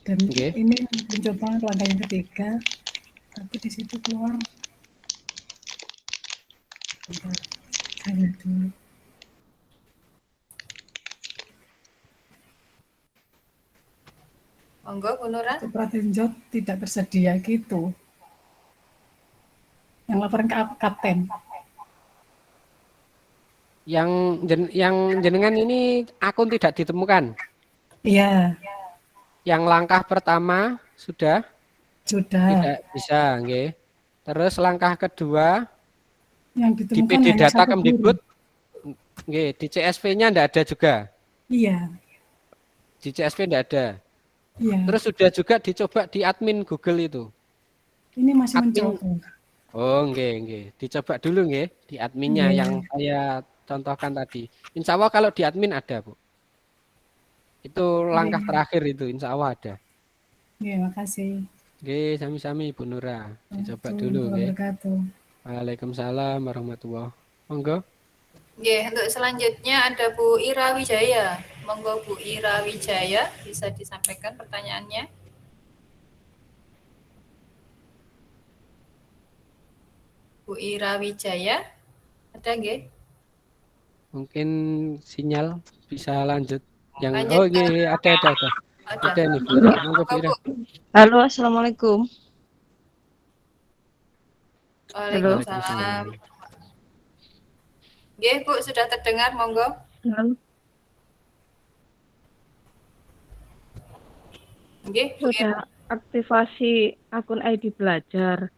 Dan ini mencoba langkah yang ketiga, tapi di situ keluar. Saya dulu. Monggo Bu Nura. Pratinjot tidak tersedia gitu. Yang laporan ke kapten. Yang jenengan ini akun tidak ditemukan? Iya. Yang langkah pertama sudah? Sudah. Tidak bisa, nggih. Terus langkah kedua yang di PD data Kemdikbud, nggih, di CSV-nya enggak ada juga? Iya. Di CSV enggak ada? Iya. Terus sudah juga dicoba di admin Google itu. Ini masih Admin. mencoba. Oh, nggih. Dicoba dulu nggih di adminnya yang saya contohkan tadi. Insya Allah kalau di admin ada, Bu. Itu langkah terakhir itu, insya Allah ada. Iya, makasih. Oke, sami-sami Ibu Nura. Dicoba dulu, Warahmatullahi oke. wabarakatuh. Waalaikumsalam warahmatullahi. Monggo. Oke, untuk selanjutnya ada Bu Ira Wijaya. Monggo Bu Ira Wijaya bisa disampaikan pertanyaannya. Bu Ira Wijaya, ada nggih? Mungkin sinyal bisa lanjut. Yang Lanjut oh ke- iya, ada. Ada. Ada nih, Bu. Monggo, Bu Ira. Halo, Assalamualaikum. Waalaikumsalam. Nggih, Bu, sudah terdengar, monggo. Halo. Nggih, Bu Ira. Sudah aktivasi akun ID belajar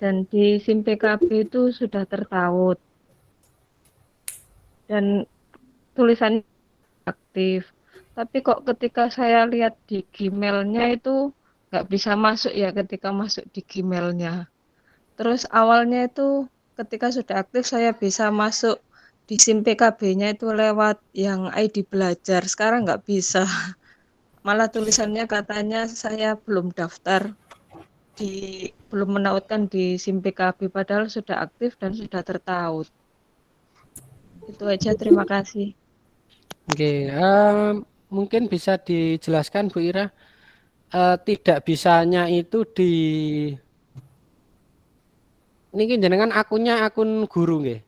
dan di SIM PKB itu sudah tertaut dan tulisannya aktif. Tapi kok ketika saya lihat di Gmail-nya itu nggak bisa masuk ya ketika masuk di Gmail-nya. Terus awalnya itu ketika sudah aktif saya bisa masuk di SIM PKB-nya itu lewat yang ID belajar. Sekarang nggak bisa. Malah tulisannya katanya saya belum daftar, belum menautkan di SIM PKB padahal sudah aktif dan sudah tertaut. Itu aja, terima kasih. Oke, mungkin bisa dijelaskan Bu Ira, tidak bisanya itu di niki jenengan akunnya akun guru nggih.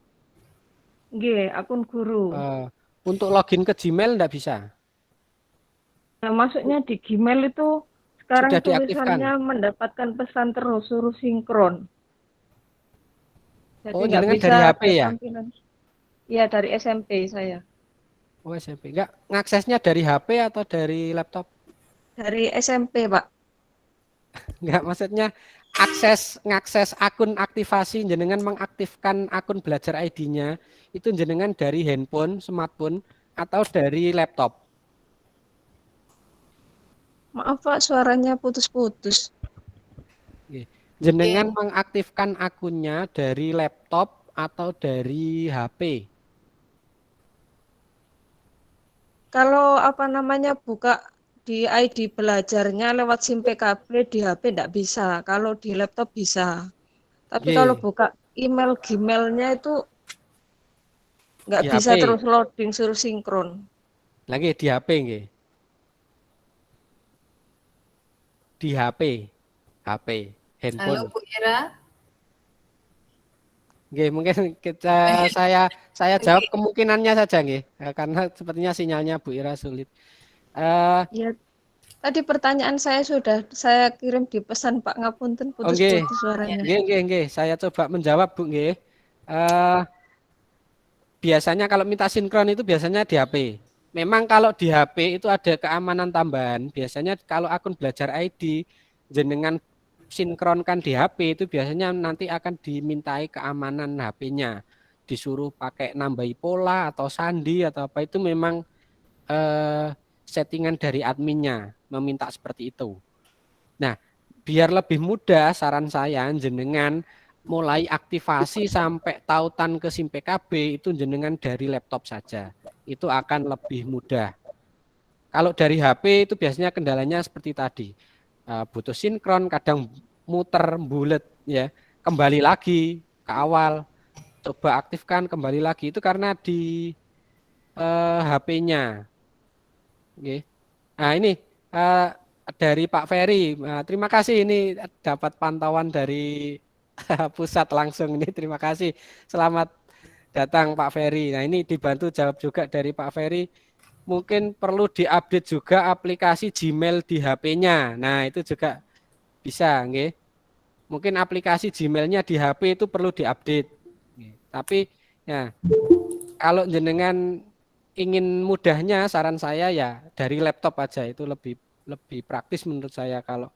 Nggih, akun guru. Untuk login ke Gmail enggak bisa. Nah, masuknya di Gmail itu sekarang Sudah tulisannya diaktifkan. mendapatkan pesan terus suruh sinkron. Jadi Oh, nggak jenengan bisa dari HP ada ya? tampilan. Iya, dari SMP saya. Oh, SMP. Enggak, ngaksesnya dari HP atau dari laptop? Dari SMP, Pak. Enggak, maksudnya ngakses akun aktivasi jenengan mengaktifkan akun belajar ID-nya itu jenengan dari handphone, smartphone atau dari laptop. Maaf, Pak, suaranya putus-putus. Jenengan mengaktifkan akunnya dari laptop atau dari HP. Kalau apa namanya buka di ID belajarnya lewat SIM PKB di HP enggak bisa. Kalau di laptop bisa. Tapi kalau buka email Gmail-nya itu nggak Di bisa HP. terus loading suruh sinkron. Lagi di HP nggih. Di HP. HP, handphone. Halo Bu Ira. Nggih, mungkin saya jawab kemungkinannya saja nggih, karena sepertinya sinyalnya Bu Ira sulit. Ya, tadi pertanyaan saya sudah saya kirim di pesan Pak, ngapunten putus-putus suaranya. Nggih. Saya coba menjawab Bu nggih. Biasanya kalau minta sinkron itu biasanya di HP. Memang kalau di HP itu ada keamanan tambahan. Biasanya kalau akun belajar ID jenengan sinkronkan di HP itu biasanya nanti akan dimintai keamanan HP-nya. Disuruh pakai nambahi pola atau sandi atau apa itu memang settingan dari adminnya meminta seperti itu. Nah, biar lebih mudah saran saya jenengan mulai aktivasi sampai tautan ke SIM PKB itu jenengan dari laptop saja. Itu akan lebih mudah. Kalau dari HP itu biasanya kendalanya seperti tadi. Butuh sinkron, kadang muter, bulet ya. Kembali lagi ke awal. Coba aktifkan kembali lagi itu karena di HP-nya. Oke. Nah, ini dari Pak Ferry. Terima kasih ini dapat pantauan dari pusat langsung ini. Terima kasih. Selamat datang Pak Ferry. Nah, ini dibantu jawab juga dari Pak Ferry. Mungkin perlu diupdate juga aplikasi Gmail di HP-nya. Nah, itu juga bisa, nggih. Mungkin aplikasi Gmail-nya di HP itu perlu diupdate. Tapi ya kalau jenengan ingin mudahnya saran saya ya dari laptop aja itu lebih praktis menurut saya kalau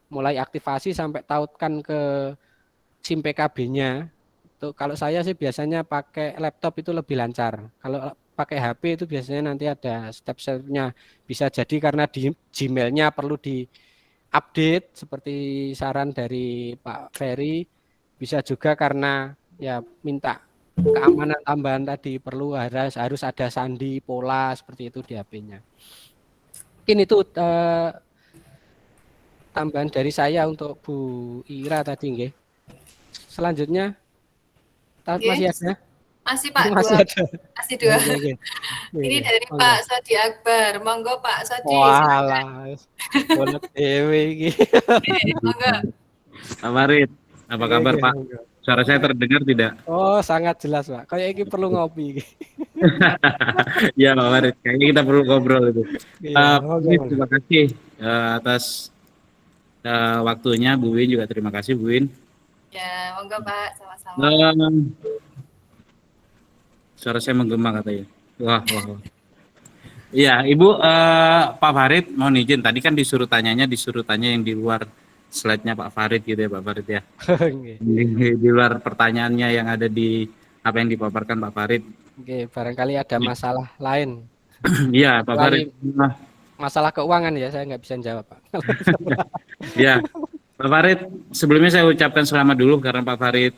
mulai aktivasi sampai tautkan ke SIM PKB-nya. Kalau saya sih biasanya pakai laptop itu lebih lancar. Kalau pakai HP itu biasanya nanti ada step-stepnya. Bisa jadi karena di Gmail-nya perlu di-update seperti saran dari Pak Ferry. Bisa juga karena ya minta keamanan tambahan tadi, perlu harus ada sandi pola seperti itu di HP-nya. Mungkin itu tambahan dari saya untuk Bu Ira tadi, nggih. Selanjutnya masih ada? Masih Pak, masih dua. ada. Masih dua. Oke. Ini dari Pak Sodi Akbar. Monggo Pak Sodi. Walah, boleh dewe iki. Monggo. Pak Farid, apa kabar Pak? Suara saya terdengar tidak? Oh, sangat jelas Pak. Kayak ini perlu ngopi. Ya Pak Farid, kayaknya kita perlu ngobrol itu. Terima kasih atas waktunya, Bu Win juga terima kasih Bu Win. Ya, monggo Pak, sama-sama. Suara saya menggema katanya. Wah. Iya, Ibu, Pak Farid mohon izin. Tadi kan disuruh tanya yang di luar slide-nya Pak Farid gitu ya Pak Farid ya. Di luar pertanyaannya yang ada di apa yang dipaparkan Pak Farid. Oke, barangkali ada masalah lain. Iya, Pak Farid. Masalah keuangan ya, saya nggak bisa jawab Pak. Ya, Pak Farid, sebelumnya saya ucapkan selamat dulu karena Pak Farid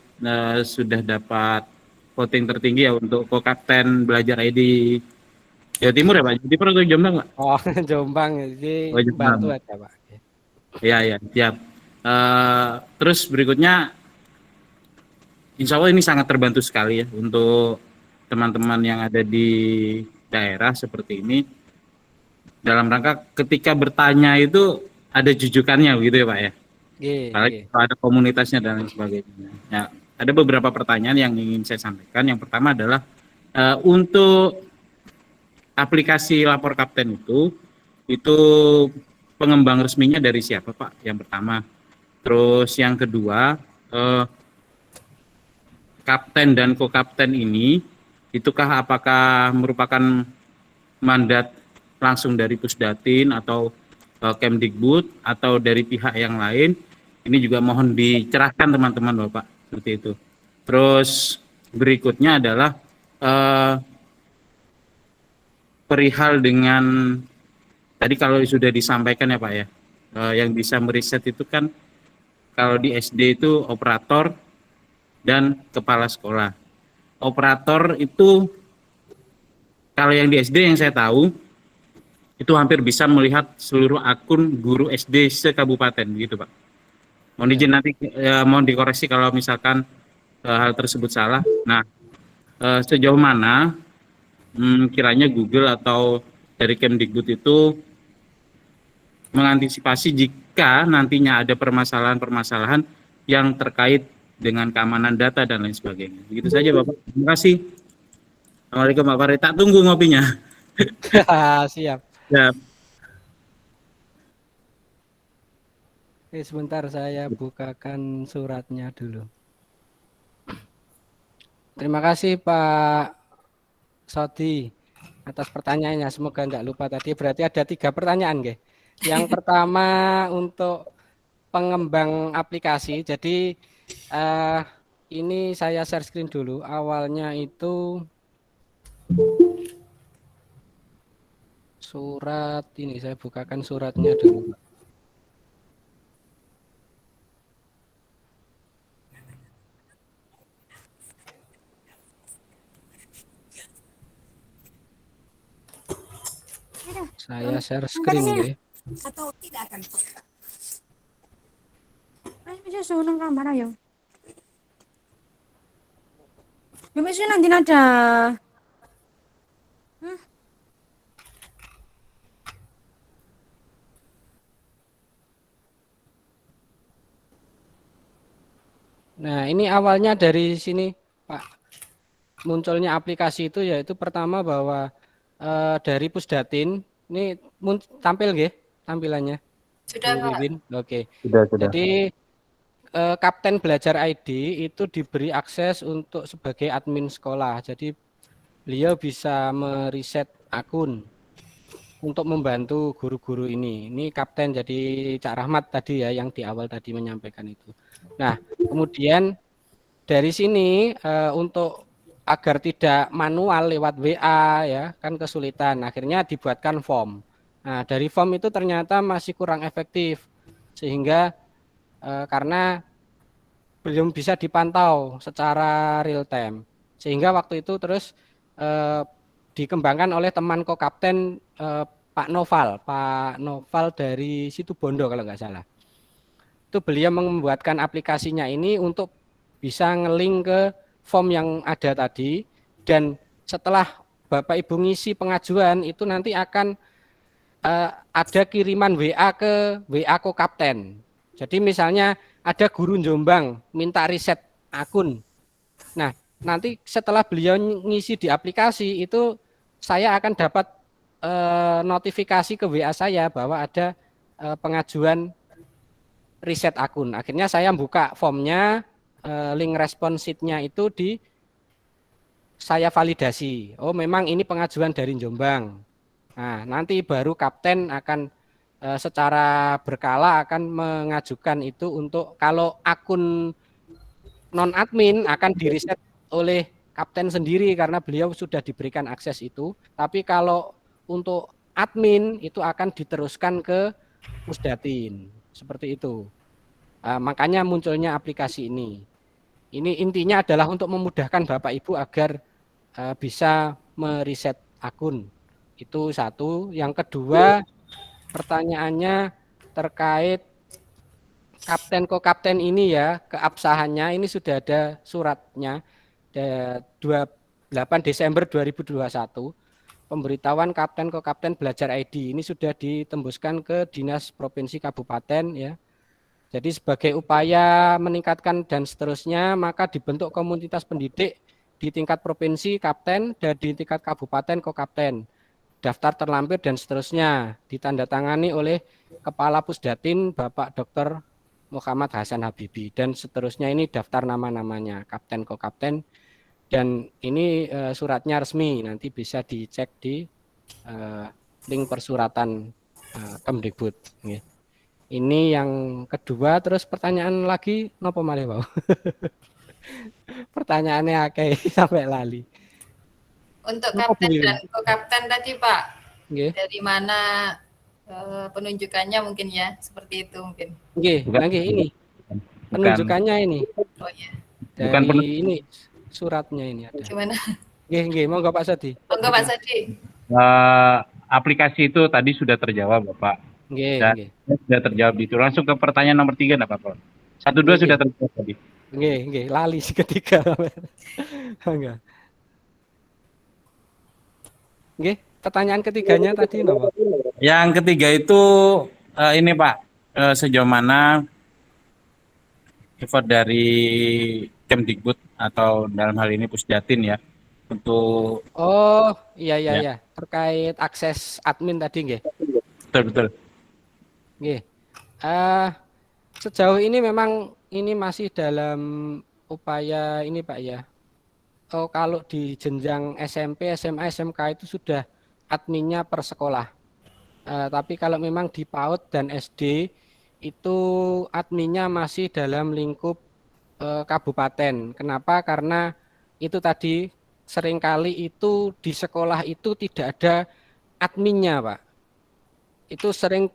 sudah dapat voting tertinggi ya untuk co-kapten belajar ID Jawa Timur ya Pak? Jawa Timur atau Jombang Pak? Oh, Jombang, jadi bantu aja Pak. Ya, siap. Terus berikutnya, insya Allah ini sangat terbantu sekali ya untuk teman-teman yang ada di daerah seperti ini. Dalam rangka ketika bertanya itu ada jujukannya gitu ya Pak ya? Apalagi kalau ada komunitasnya dan lain sebagainya. Ya, ada beberapa pertanyaan yang ingin saya sampaikan. Yang pertama adalah untuk aplikasi Lapor Kapten itu pengembang resminya dari siapa Pak? Yang pertama. Terus yang kedua, kapten dan co-kapten ini, apakah merupakan mandat langsung dari Pusdatin atau Kemdikbud atau dari pihak yang lain? Ini juga mohon dicerahkan teman-teman Bapak, seperti itu. Terus berikutnya adalah perihal dengan tadi kalau sudah disampaikan ya Pak ya, yang bisa meriset itu kan kalau di SD itu operator dan kepala sekolah. Operator itu kalau yang di SD yang saya tahu itu hampir bisa melihat seluruh akun guru SD se-kabupaten gitu Pak. Mohon izin nanti mohon dikoreksi kalau misalkan hal tersebut salah. Nah, sejauh mana kiranya Google atau dari Kemdikbud itu mengantisipasi jika nantinya ada permasalahan-permasalahan yang terkait dengan keamanan data dan lain sebagainya. Begitu saja Bapak. Terima kasih. Assalamualaikum Pak Farid. Tak tunggu ngopinya. Siap. Siap. Oke, sebentar saya bukakan suratnya dulu. Terima kasih Pak Sodi atas pertanyaannya. Semoga tidak lupa tadi. Berarti ada 3 pertanyaan, nggih. Yang pertama untuk pengembang aplikasi. Jadi ini saya share screen dulu. Awalnya itu surat ini, saya bukakan suratnya dulu. Saya share screen ya. Atau tidak akan. Bisa suruh kamar ayo. Ya masih nanti ada. Nah, ini awalnya dari sini, Pak. Munculnya aplikasi itu yaitu pertama bahwa dari Pusdatin, ini tampil nggih tampilannya? Sudah, Pak. Oke. Sudah. Jadi Kapten Belajar ID itu diberi akses untuk sebagai admin sekolah. Jadi beliau bisa meriset akun untuk membantu guru-guru ini. Ini Kapten, jadi Cak Rahmat tadi ya yang di awal tadi menyampaikan itu. Nah, kemudian dari sini untuk agar tidak manual lewat WA ya, kan kesulitan. Akhirnya dibuatkan form. Nah, dari form itu ternyata masih kurang efektif sehingga karena belum bisa dipantau secara real time. Sehingga waktu itu terus dikembangkan oleh teman Kokapten Pak Noval dari Situbondo kalau nggak salah. Itu beliau membuatkan aplikasinya ini untuk bisa nge-link ke form yang ada tadi, dan setelah Bapak Ibu ngisi pengajuan itu nanti akan ada kiriman WA ke WA Kokapten. Jadi misalnya ada guru Jombang minta riset akun. Nah, nanti setelah beliau ngisi di aplikasi itu saya akan dapat notifikasi ke WA saya bahwa ada pengajuan riset akun. Akhirnya saya buka formnya, link respon sheet-nya itu saya validasi. Oh, memang ini pengajuan dari Jombang. Nah, nanti baru kapten akan secara berkala akan mengajukan itu untuk kalau akun non admin akan diriset oleh kapten sendiri karena beliau sudah diberikan akses itu. Tapi kalau untuk admin itu akan diteruskan ke Pusdatin seperti itu. Makanya munculnya aplikasi ini. Ini intinya adalah untuk memudahkan Bapak Ibu agar bisa meriset akun. Itu satu. Yang kedua, pertanyaannya terkait Kapten Kokapten ini ya, keabsahannya ini sudah ada suratnya 28 Desember 2021. Pemberitahuan Kapten Kokapten Belajar ID ini sudah ditembuskan ke Dinas Provinsi Kabupaten ya. Jadi sebagai upaya meningkatkan dan seterusnya, maka dibentuk komunitas pendidik di tingkat provinsi Kapten dan di tingkat kabupaten Kokapten. Daftar terlampir dan seterusnya ditandatangani oleh Kepala Pusdatin Bapak Dr. Muhammad Hasan Habibi, dan seterusnya ini daftar nama-namanya Kapten Kokapten, dan ini suratnya resmi, nanti bisa dicek di link persuratan Kemdikbud. Ini yang kedua. Terus pertanyaan lagi nopo malih wau. Pertanyaannya akeh sampai lali. Untuk kapten dan Kokapten tadi Pak, dari mana penunjukannya mungkin ya, seperti itu mungkin. Ini penunjukannya ini. Oh ya. Dari ini suratnya ini ada. Gimana? Monggo Pak Sadi. Monggo Pak Sadi. Aplikasi itu tadi sudah terjawab Bapak. Sudah terjawab itu. Langsung ke pertanyaan nomor 3 enggak apa-apa. 1, 2 sudah terjawab tadi. Lali si ketiga. Enggak. Pertanyaan ketiganya tadi apa? Yang ketiga itu ini Pak, sejauh mana effort dari Kemdikbud atau dalam hal ini Pusdatin ya untuk iya terkait akses admin tadi nggih. Betul. Nggih. Sejauh ini memang ini masih dalam upaya ini Pak ya. Kalau di jenjang SMP, SMA, SMK itu sudah adminnya per sekolah. Tapi kalau memang di PAUD dan SD itu adminnya masih dalam lingkup kabupaten. Kenapa? Karena itu tadi seringkali itu di sekolah itu tidak ada adminnya Pak. Itu sering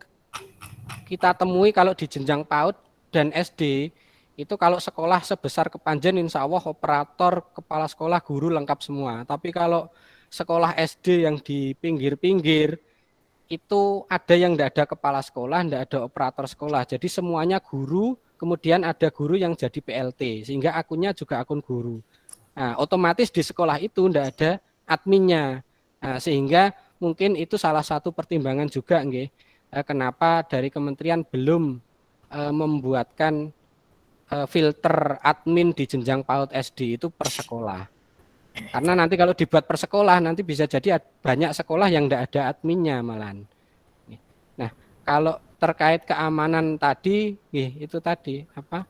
kita temui kalau di jenjang PAUD dan SD. Itu kalau sekolah sebesar Kepanjen insya Allah operator, kepala sekolah, guru lengkap semua. Tapi kalau sekolah SD yang di pinggir-pinggir itu ada yang tidak ada kepala sekolah, tidak ada operator sekolah. Jadi semuanya guru, kemudian ada guru yang jadi PLT sehingga akunnya juga akun guru. Nah, otomatis di sekolah itu tidak ada adminnya. Nah, sehingga mungkin itu salah satu pertimbangan juga kenapa dari kementerian belum membuatkan filter admin di jenjang PAUD SD itu per sekolah. Karena nanti kalau dibuat per sekolah nanti bisa jadi banyak sekolah yang tidak ada adminnya malahan. Nah, kalau terkait keamanan tadi, itu tadi apa?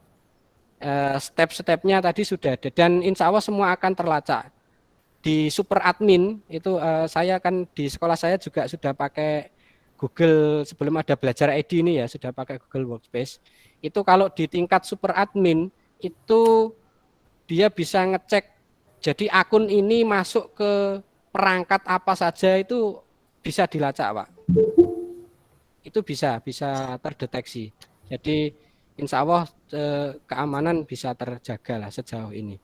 Step-stepnya tadi sudah ada dan insya Allah semua akan terlacak. Di super admin itu saya kan di sekolah saya juga sudah pakai Google sebelum ada Belajar ID ini ya, sudah pakai Google Workspace. Itu kalau di tingkat super admin itu dia bisa ngecek Jadi akun ini masuk ke perangkat apa saja itu bisa dilacak, Pak. Itu bisa terdeteksi. Jadi insya Allah keamanan bisa terjaga lah sejauh ini.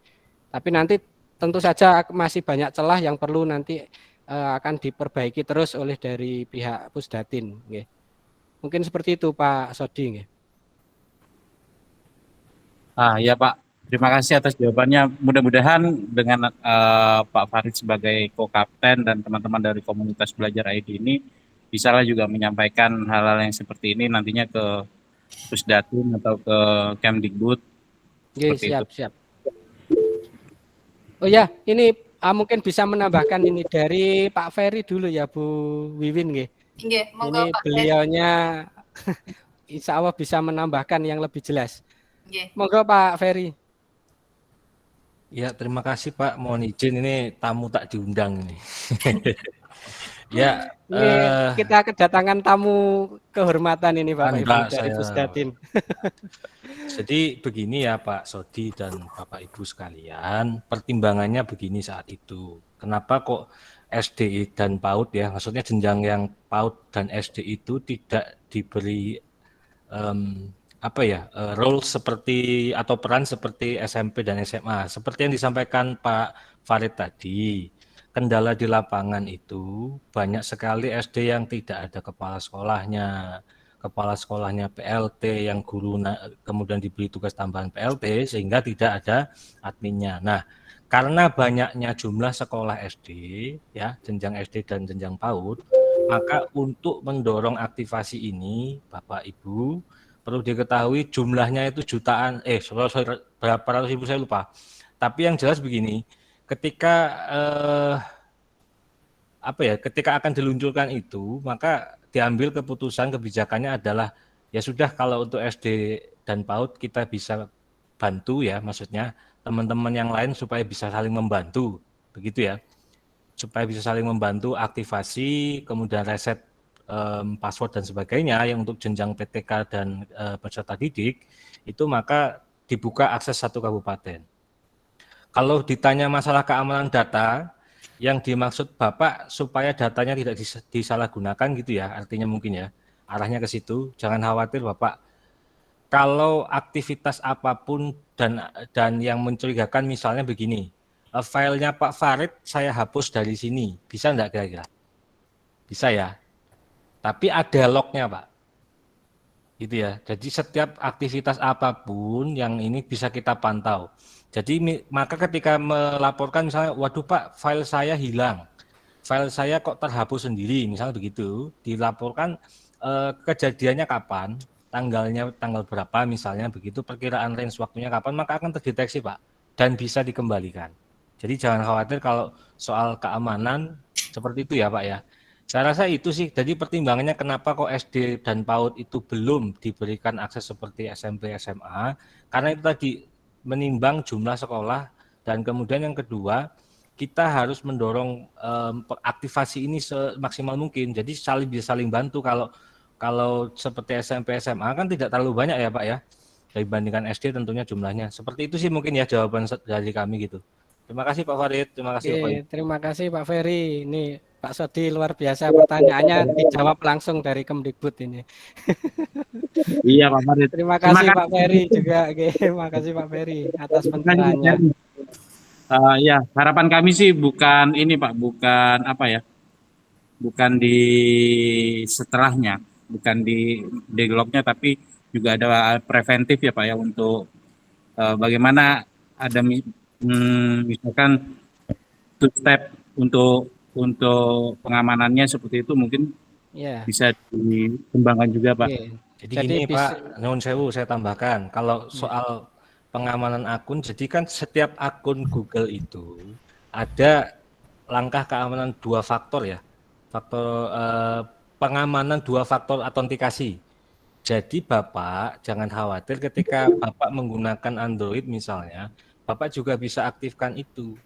Tapi nanti tentu saja masih banyak celah yang perlu nanti akan diperbaiki terus oleh dari pihak Pusdatin. Mungkin seperti itu Pak Sodi. Ya Pak, terima kasih atas jawabannya. Mudah-mudahan dengan Pak Farid sebagai co-kapten dan teman-teman dari komunitas belajar ID ini bisalah juga menyampaikan hal-hal yang seperti ini nantinya ke Pusdatin atau ke Kemdikbud. Siap. Oh ya, ini mungkin bisa menambahkan ini dari Pak Ferry dulu ya Bu Wiwin. Ini beliaunya insya Allah bisa menambahkan yang lebih jelas. Monggo Pak Ferry. Ya, terima kasih Pak. Mohon izin ini tamu tak diundang ini. Ya, ini kita kedatangan tamu kehormatan ini Bapak Ibu dari saya... Pusdatin. Jadi begini ya Pak Sodi dan Bapak Ibu sekalian, pertimbangannya begini saat itu. Kenapa kok SD dan PAUD ya, maksudnya jenjang yang PAUD dan SD itu tidak diberi role seperti atau peran seperti SMP dan SMA. Seperti yang disampaikan Pak Farid tadi, kendala di lapangan itu banyak sekali SD yang tidak ada kepala sekolahnya PLT yang guru kemudian diberi tugas tambahan PLT sehingga tidak ada adminnya. Nah, karena banyaknya jumlah sekolah SD ya, jenjang SD dan jenjang PAUD, maka untuk mendorong aktivasi ini Bapak Ibu perlu diketahui jumlahnya itu jutaan, berapa ratus ribu saya lupa. Tapi yang jelas begini, ketika ketika akan diluncurkan itu, maka diambil keputusan kebijakannya adalah ya sudah kalau untuk SD dan PAUD kita bisa bantu ya, maksudnya teman-teman yang lain supaya bisa saling membantu, begitu ya, supaya bisa saling membantu aktivasi, kemudian reset password dan sebagainya yang untuk jenjang PTK dan peserta didik itu maka dibuka akses satu kabupaten. Kalau ditanya masalah keamanan data, yang dimaksud Bapak supaya datanya tidak disalahgunakan gitu ya, artinya mungkin ya arahnya ke situ. Jangan khawatir Bapak, kalau aktivitas apapun dan yang mencurigakan misalnya begini, filenya Pak Farid saya hapus dari sini, bisa enggak kira-kira? Bisa ya. Tapi ada lognya Pak, gitu ya. Jadi setiap aktivitas apapun yang ini bisa kita pantau. Jadi maka ketika melaporkan misalnya, waduh Pak, file saya hilang, file saya kok terhapus sendiri, misalnya begitu, dilaporkan kejadiannya kapan, tanggal berapa misalnya begitu, perkiraan range waktunya kapan, maka akan terdeteksi Pak, dan bisa dikembalikan. Jadi jangan khawatir kalau soal keamanan seperti itu ya Pak ya. Saya rasa itu sih, jadi pertimbangannya kenapa kok SD dan PAUD itu belum diberikan akses seperti SMP, SMA, karena itu tadi menimbang jumlah sekolah, dan kemudian yang kedua, kita harus mendorong aktivasi ini semaksimal mungkin, jadi bisa saling bantu. Kalau seperti SMP, SMA kan tidak terlalu banyak ya Pak ya, dibandingkan SD tentunya jumlahnya. Seperti itu sih mungkin ya jawaban dari kami gitu. Terima kasih Pak Farid, terima kasih Pak. Terima kasih Pak Ferry. Ini Pak Sodi luar biasa pertanyaannya dijawab langsung dari Kemdikbud ini. Iya Pak Farid. Terima kasih Pak Ferry juga. Terima kasih Pak Ferry atas pencerahannya. Ya, harapan kami sih bukan ini Pak, bukan bukan di setelahnya, bukan di developnya, tapi juga ada preventif ya Pak ya, untuk bagaimana ada misalkan two step untuk pengamanannya seperti itu, mungkin bisa dikembangkan juga Pak. Jadi gini Pak, nuwun sewu saya tambahkan, kalau soal pengamanan akun, jadi kan setiap akun Google itu ada langkah keamanan 2 faktor ya, pengamanan 2 faktor autentikasi. Jadi Bapak jangan khawatir ketika Bapak menggunakan Android misalnya, Bapak juga bisa aktifkan itu,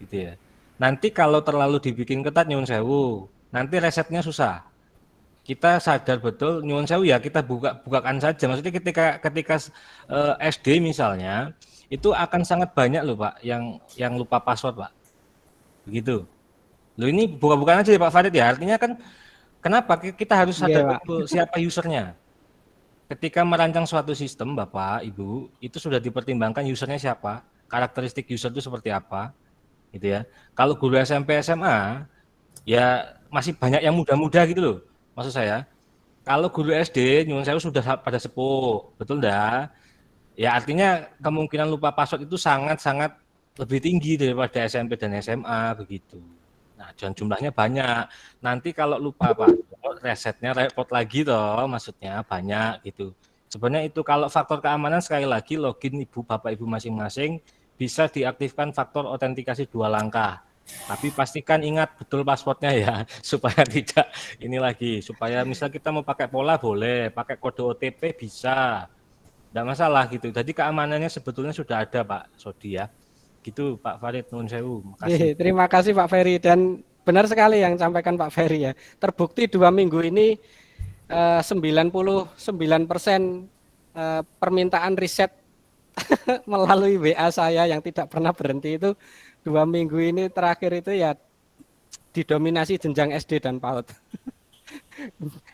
gitu ya. Nanti kalau terlalu dibikin ketat nyun sewu, nanti resetnya susah. kita sadar betul nyuwun sewu ya, kita bukakan saja. Maksudnya ketika SD misalnya itu akan sangat banyak loh Pak yang lupa password Pak. Begitu. Loh ini buka-bukaan aja ya Pak Farid ya. Artinya kan kenapa kita harus sadar betul siapa usernya. Ketika merancang suatu sistem Bapak Ibu itu sudah dipertimbangkan usernya siapa, karakteristik user itu seperti apa, gitu ya. Kalau guru SMP SMA ya masih banyak yang muda-muda gitu loh. Maksud saya, kalau guru SD nyuwun sewu sudah pada sepuh, betul enggak? Ya artinya kemungkinan lupa password itu sangat-sangat lebih tinggi daripada SMP dan SMA begitu. Nah, dan jumlahnya banyak. Nanti kalau lupa resetnya repot lagi toh, maksudnya banyak gitu. Sebenarnya itu kalau faktor keamanan sekali lagi login Ibu Bapak Ibu masing-masing bisa diaktifkan faktor autentikasi 2 langkah. Tapi pastikan ingat betul passwordnya ya, supaya tidak ini lagi, supaya misal kita mau pakai pola boleh, pakai kode OTP bisa, tidak masalah gitu. Jadi keamanannya sebetulnya sudah ada Pak Sodi ya. Gitu Pak Farid, nuwun sewu. Makasih. Terima kasih Pak Ferry, dan benar sekali yang disampaikan Pak Ferry ya. Terbukti 2 minggu ini 99% permintaan riset melalui WA saya yang tidak pernah berhenti itu 2 minggu ini terakhir itu ya didominasi jenjang SD dan PAUD.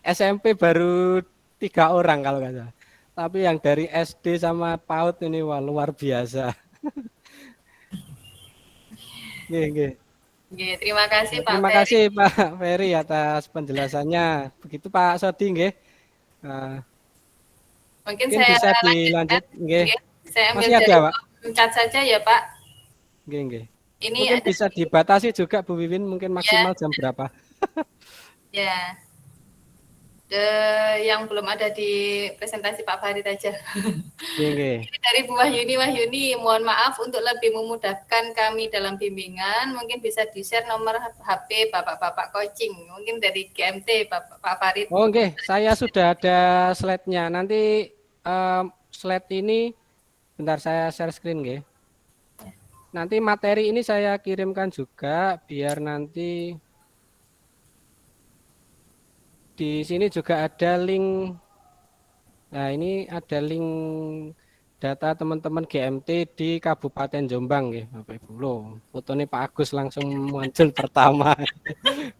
SMP baru 3 orang kalau nggak salah. Tapi yang dari SD sama PAUD ini wah, luar biasa. Nggih. Terima kasih Pak Terima Ferry. kasih Pak Ferry atas penjelasannya. Begitu Pak Sodi nggih. Mungkin Mungkin saya bisa lanjutkan. dilanjut nggih. Saya ambil Masih ada, dari Pak? chat saja ya Pak. Nggih. Ini mungkin ada bisa dibatasi juga Bu Wiwin, mungkin maksimal jam berapa? ya. Yang belum ada di presentasi Pak Farid aja. Nggih. Ini dari Bu Wahyuni, mohon maaf untuk lebih memudahkan kami dalam bimbingan, mungkin bisa di-share nomor HP Bapak-bapak coaching, mungkin dari GMT Pak Farid. Oh nggih, saya sudah ada slide-nya. Nanti slide ini bentar saya share screen nggih. Nanti materi ini saya kirimkan juga biar nanti di sini juga ada link. Nah, ini ada link data teman-teman GMT di Kabupaten Jombang nggih, Bapak Ibu. Loh, fotonya Pak Agus langsung muncul pertama.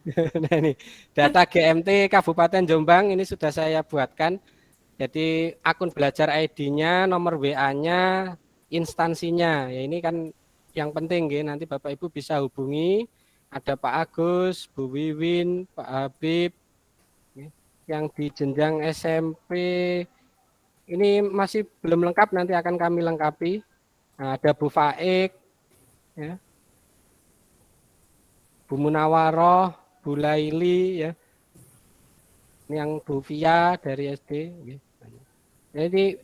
Nah, ini data GMT Kabupaten Jombang ini sudah saya buatkan. Jadi akun belajar ID-nya, nomor WA-nya, instansinya. Ya ini kan yang penting nggih, nanti Bapak Ibu bisa hubungi. Ada Pak Agus, Bu Wiwin, Pak Habib, yang di jenjang SMP ini masih belum lengkap, nanti akan kami lengkapi. Nah, ada Bu Faik, ya, Bu Munawaroh, Bu Laili, ya, yang Bu Via dari SD. Jadi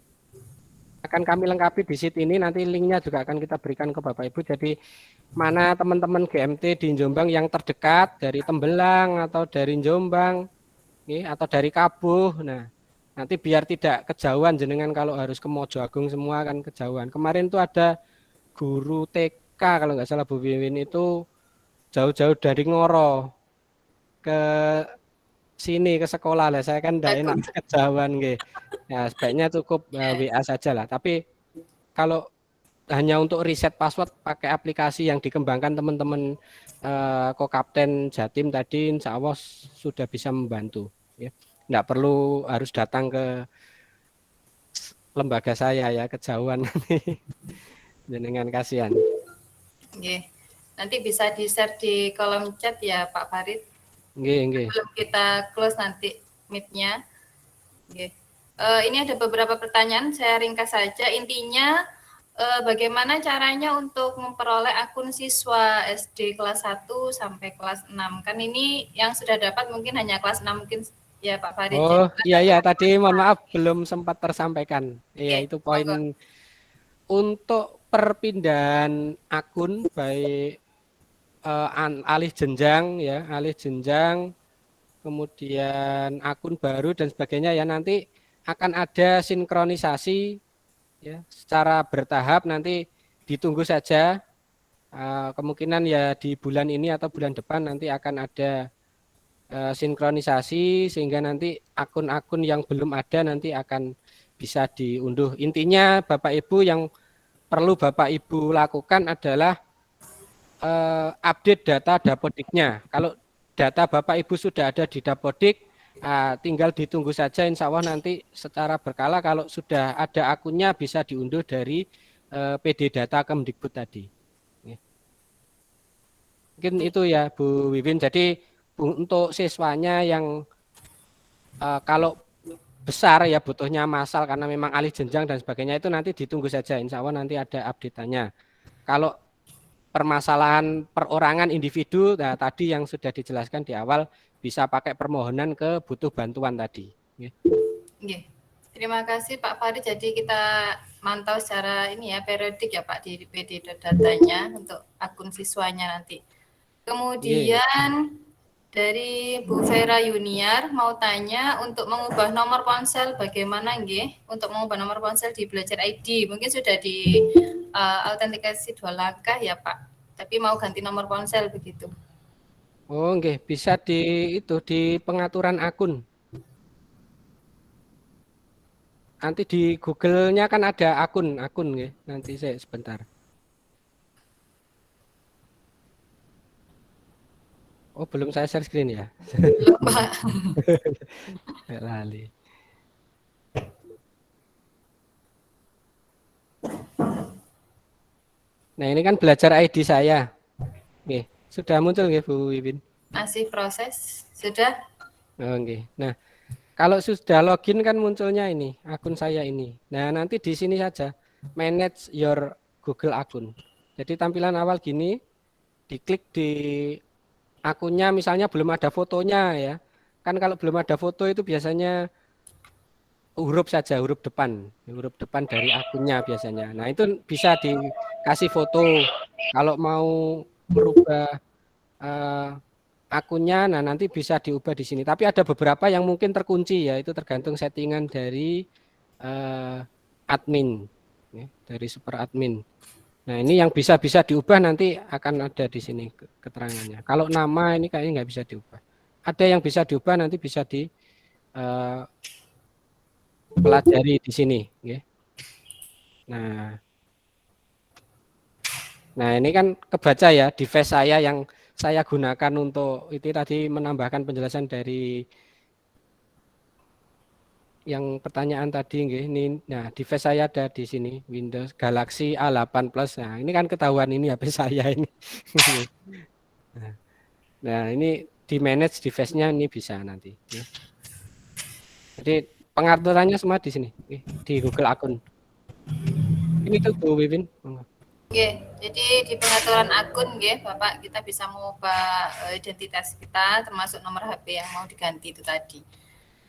akan kami lengkapi di sheet ini, nanti linknya juga akan kita berikan ke Bapak Ibu. Jadi mana teman-teman GMT di Jombang yang terdekat dari Tembelang atau dari Jombang, atau dari Kabuh. Nah, nanti biar tidak kejauhan jenengan kalau harus ke Mojo Agung semua kan kejauhan. Kemarin tuh ada guru TK kalau nggak salah Bu Wiwin itu jauh-jauh dari Ngoro ke sini ke sekolah lah. Saya kan tidak enak kejauhan nggih. Ya, sebaiknya cukup WA saja lah. Tapi kalau hanya untuk riset password pakai aplikasi yang dikembangkan teman-teman Kokapten Jatim tadi, insya Allah sudah bisa membantu. Ya. Nggak perlu harus datang ke lembaga saya ya, kejauhan nanti. Jenengan kasihan. Nggih. Nanti bisa di-share di kolom chat ya Pak Farid. Nggih. Sebelum kita close nanti meet-nya. Nggih. Ini ada beberapa pertanyaan, saya ringkas saja. Intinya bagaimana caranya untuk memperoleh akun siswa SD kelas 1 sampai kelas 6? Kan ini yang sudah dapat mungkin hanya kelas 6 mungkin ya Pak Farid. Oh iya tadi mohon maaf belum sempat tersampaikan. Iya itu poin untuk perpindahan akun baik alih jenjang ya, kemudian akun baru dan sebagainya ya, nanti akan ada sinkronisasi ya secara bertahap, nanti ditunggu saja. Kemungkinan ya di bulan ini atau bulan depan nanti akan ada sinkronisasi sehingga nanti akun-akun yang belum ada nanti akan bisa diunduh. Intinya Bapak Ibu yang perlu Bapak Ibu lakukan adalah update data Dapodiknya. Kalau data Bapak Ibu sudah ada di Dapodik, tinggal ditunggu saja, insya Allah nanti secara berkala kalau sudah ada akunnya bisa diunduh dari PD data Kemdikbud tadi. Mungkin itu ya Bu Wiwin. Jadi untuk siswanya yang kalau besar ya butuhnya massal karena memang alih jenjang dan sebagainya itu nanti ditunggu saja, insya Allah nanti ada update-nya. Kalau permasalahan perorangan individu, nah tadi yang sudah dijelaskan di awal bisa pakai permohonan ke butuh bantuan tadi. Oke. Terima kasih Pak Farid. Jadi kita mantau secara ini ya periodik ya Pak di PD datanya untuk akun siswanya nanti. Kemudian dari Bu Vera Yuniar mau tanya untuk mengubah nomor ponsel bagaimana nggih? Untuk mengubah nomor ponsel di Belajar ID mungkin sudah di autentikasi 2 langkah ya Pak. Tapi mau ganti nomor ponsel begitu. Oh nggih, bisa di pengaturan akun. Nanti di Google-nya kan ada akun nggih. Nanti saya sebentar. Oh, belum saya share screen ya? Belum, Pak. Lali. Nah, ini kan Belajar ID saya. Oke, sudah muncul nggih Bu Wiwin? Masih proses. Sudah? Oke. Nah, kalau sudah login kan munculnya ini, akun saya ini. Nah, nanti di sini saja, manage your Google akun. Jadi tampilan awal gini, diklik di akunnya misalnya belum ada fotonya ya. Kan kalau belum ada foto itu biasanya huruf saja, huruf depan dari akunnya biasanya. Nah, itu bisa dikasih foto. Kalau mau merubah akunnya, nah nanti bisa diubah di sini. Tapi ada beberapa yang mungkin terkunci ya, itu tergantung settingan dari admin, ya, dari super admin. Nah ini yang bisa diubah nanti akan ada di sini keterangannya. Kalau nama ini kayaknya nggak bisa diubah. Ada yang bisa diubah nanti bisa pelajari di sini. Ya. Nah ini kan kebaca ya device saya yang saya gunakan untuk itu tadi menambahkan penjelasan dari yang pertanyaan tadi ini. Nah, device saya ada di sini, Windows Galaxy A8 Plus. Nah, ini kan ketahuan ini HP saya ini. Nah, ini di manage device-nya ini bisa nanti. Jadi pengaturannya semua di sini, di Google akun. Ini tuh Bu Wiwin. Oke, jadi di pengaturan akun nggih, Bapak, kita bisa mengubah identitas kita termasuk nomor HP yang mau diganti itu tadi.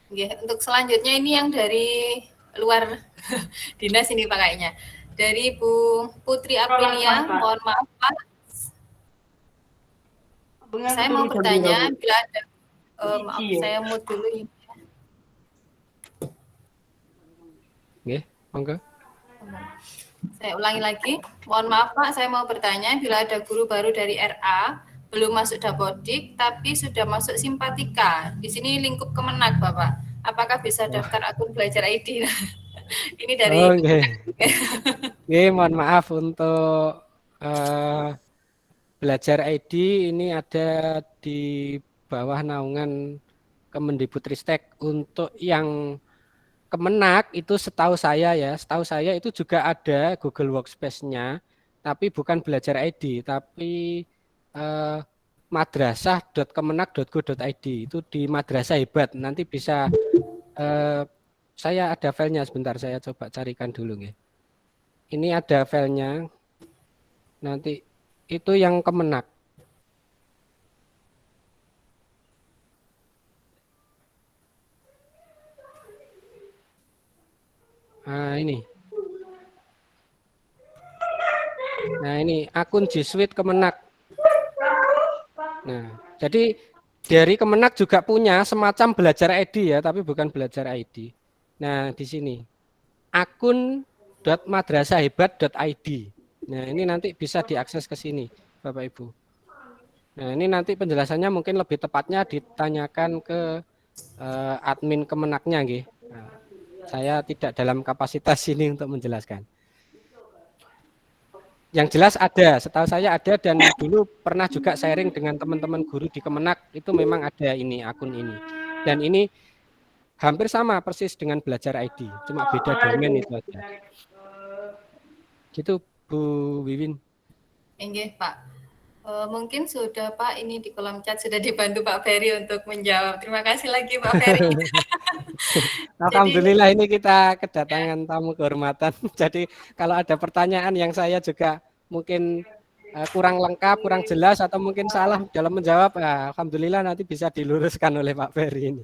Nggih, untuk selanjutnya ini yang dari luar dinas ini Pak kayaknya. Dari Bu Putri Aprilia, mohon maaf Pak. Saya mau bertanya bila ada maaf, saya mute dulu ini. Nggih, monggo. Saya ulangi lagi, mohon maaf Pak, saya mau bertanya bila ada guru baru dari RA belum masuk Dapodik tapi sudah masuk Simpatika. Di sini lingkup Kemenak Bapak. Apakah bisa daftar akun Belajar ID? Ini dari mohon maaf untuk Belajar ID ini ada di bawah naungan Kemendikbudristek. Untuk yang Kemenak itu setahu saya itu juga ada Google Workspace-nya, tapi bukan Belajar ID, tapi madrasah.kemenak.go.id itu di Madrasah Hebat. Nanti bisa saya ada filenya sebentar, saya coba carikan dulu ya. Ini ada filenya. Nanti itu yang Kemenak. Nah ini. Nah ini akun G Suite Kemenak. Nah jadi dari Kemenak juga punya semacam Belajar ID ya, tapi bukan Belajar ID. Nah di sini akun.madrasahhebat.id. Nah ini nanti bisa diakses ke sini Bapak Ibu. Nah, ini nanti penjelasannya mungkin lebih tepatnya ditanyakan ke admin Kemenaknya, nggih. Nah, saya tidak dalam kapasitas ini untuk menjelaskan. Yang jelas ada, setahu saya ada, dan dulu pernah juga sharing dengan teman-teman guru di Kemenak, itu memang ada ini, akun ini. Dan ini hampir sama persis dengan Belajar ID, cuma beda domain itu aja. Gitu, Bu Wiwin. Enggak, Pak. Mungkin sudah Pak, ini di kolom chat sudah dibantu Pak Ferry untuk menjawab. Terima kasih lagi Pak Ferry. Alhamdulillah ini kita kedatangan tamu kehormatan. Jadi kalau ada pertanyaan yang saya juga mungkin kurang lengkap, kurang jelas atau mungkin salah dalam menjawab, alhamdulillah nanti bisa diluruskan oleh Pak Ferry ini.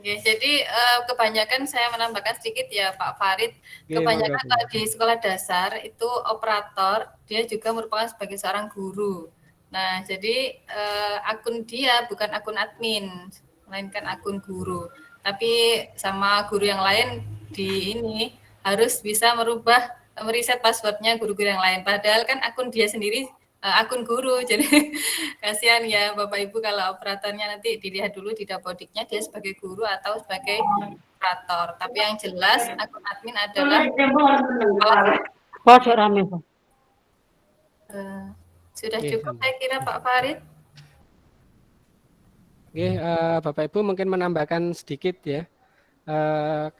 Oke, jadi kebanyakan saya menambahkan sedikit ya Pak Farid. Kebanyakan kalau di sekolah dasar itu operator, dia juga merupakan sebagai seorang guru. Nah, jadi akun dia bukan akun admin, melainkan akun guru. Tapi sama guru yang lain di ini harus bisa merubah, mereset passwordnya guru-guru yang lain. Padahal kan akun dia sendiri akun guru, jadi kasihan ya Bapak Ibu kalau operatornya nanti dilihat dulu di dapodiknya dia sebagai guru atau sebagai operator. Tapi yang jelas akun admin adalah sudah cukup saya kira Pak Farid. Oke, Bapak Ibu mungkin menambahkan sedikit ya.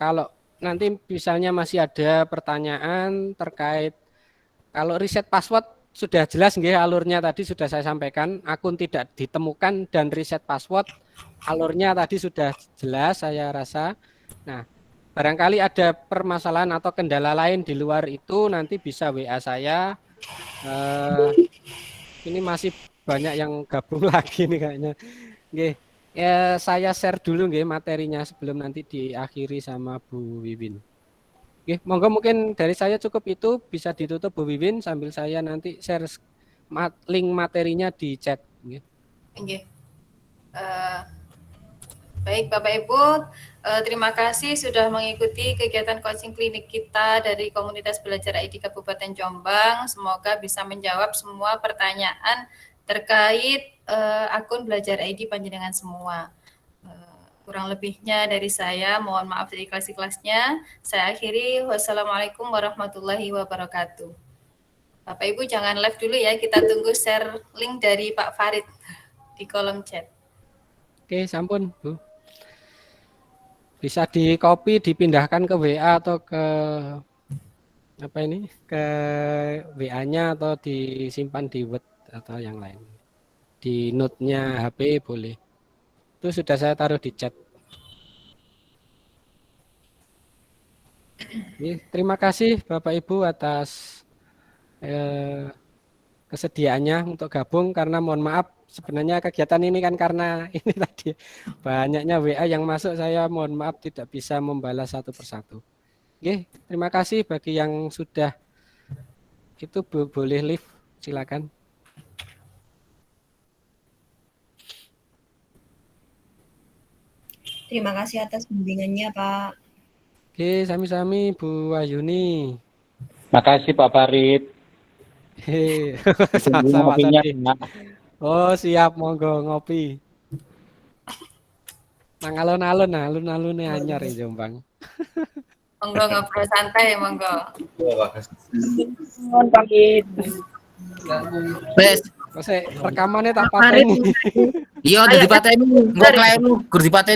Kalau nanti misalnya masih ada pertanyaan terkait kalau reset password, sudah jelas nggih alurnya tadi sudah saya sampaikan, akun tidak ditemukan dan reset password alurnya tadi sudah jelas saya rasa. Nah, barangkali ada permasalahan atau kendala lain di luar itu nanti bisa WA saya. Ini masih banyak yang gabung lagi nih kayaknya. Nggih, saya share dulu nggih materinya sebelum nanti diakhiri sama Bu Wiwin. Oke, monggo mungkin dari saya cukup itu, bisa ditutup Bu Wiwin sambil saya nanti share link materinya di chat. Oke. Baik Bapak Ibu, terima kasih sudah mengikuti kegiatan coaching klinik kita dari komunitas Belajar ID Kabupaten Jombang. Semoga bisa menjawab semua pertanyaan terkait akun Belajar ID panjenengan semua. Kurang lebihnya dari saya, mohon maaf dari kelas-kelasnya. Saya akhiri, wassalamualaikum warahmatullahi wabarakatuh. Bapak Ibu jangan live dulu ya, kita tunggu share link dari Pak Farid di kolom chat. Oke, sampun Bu. Bisa di copy, dipindahkan ke WA atau ke apa ini, ke WA-nya atau disimpan di Word atau yang lain. Di note-nya HP boleh. Itu sudah saya taruh di chat. Terima kasih Bapak Ibu atas kesediaannya untuk gabung, karena mohon maaf sebenarnya kegiatan ini kan karena ini tadi banyaknya WA yang masuk, saya mohon maaf tidak bisa membalas satu persatu. Oke, terima kasih bagi yang sudah itu boleh live, silakan. Terima kasih atas bimbingannya, Pak. Oke, sami-sami Bu Ayuni. Makasih Pak Farid. Sama-sama tadi. Oh, siap, monggo ngopi. Nang alun-alun anyar ya Jombang. Monggo ngobrol santai, monggo. Mohon pamit. Wes, rekamannya tak pateni. Iya, udah dipateni. Enggak klaim lu, gur dipateni.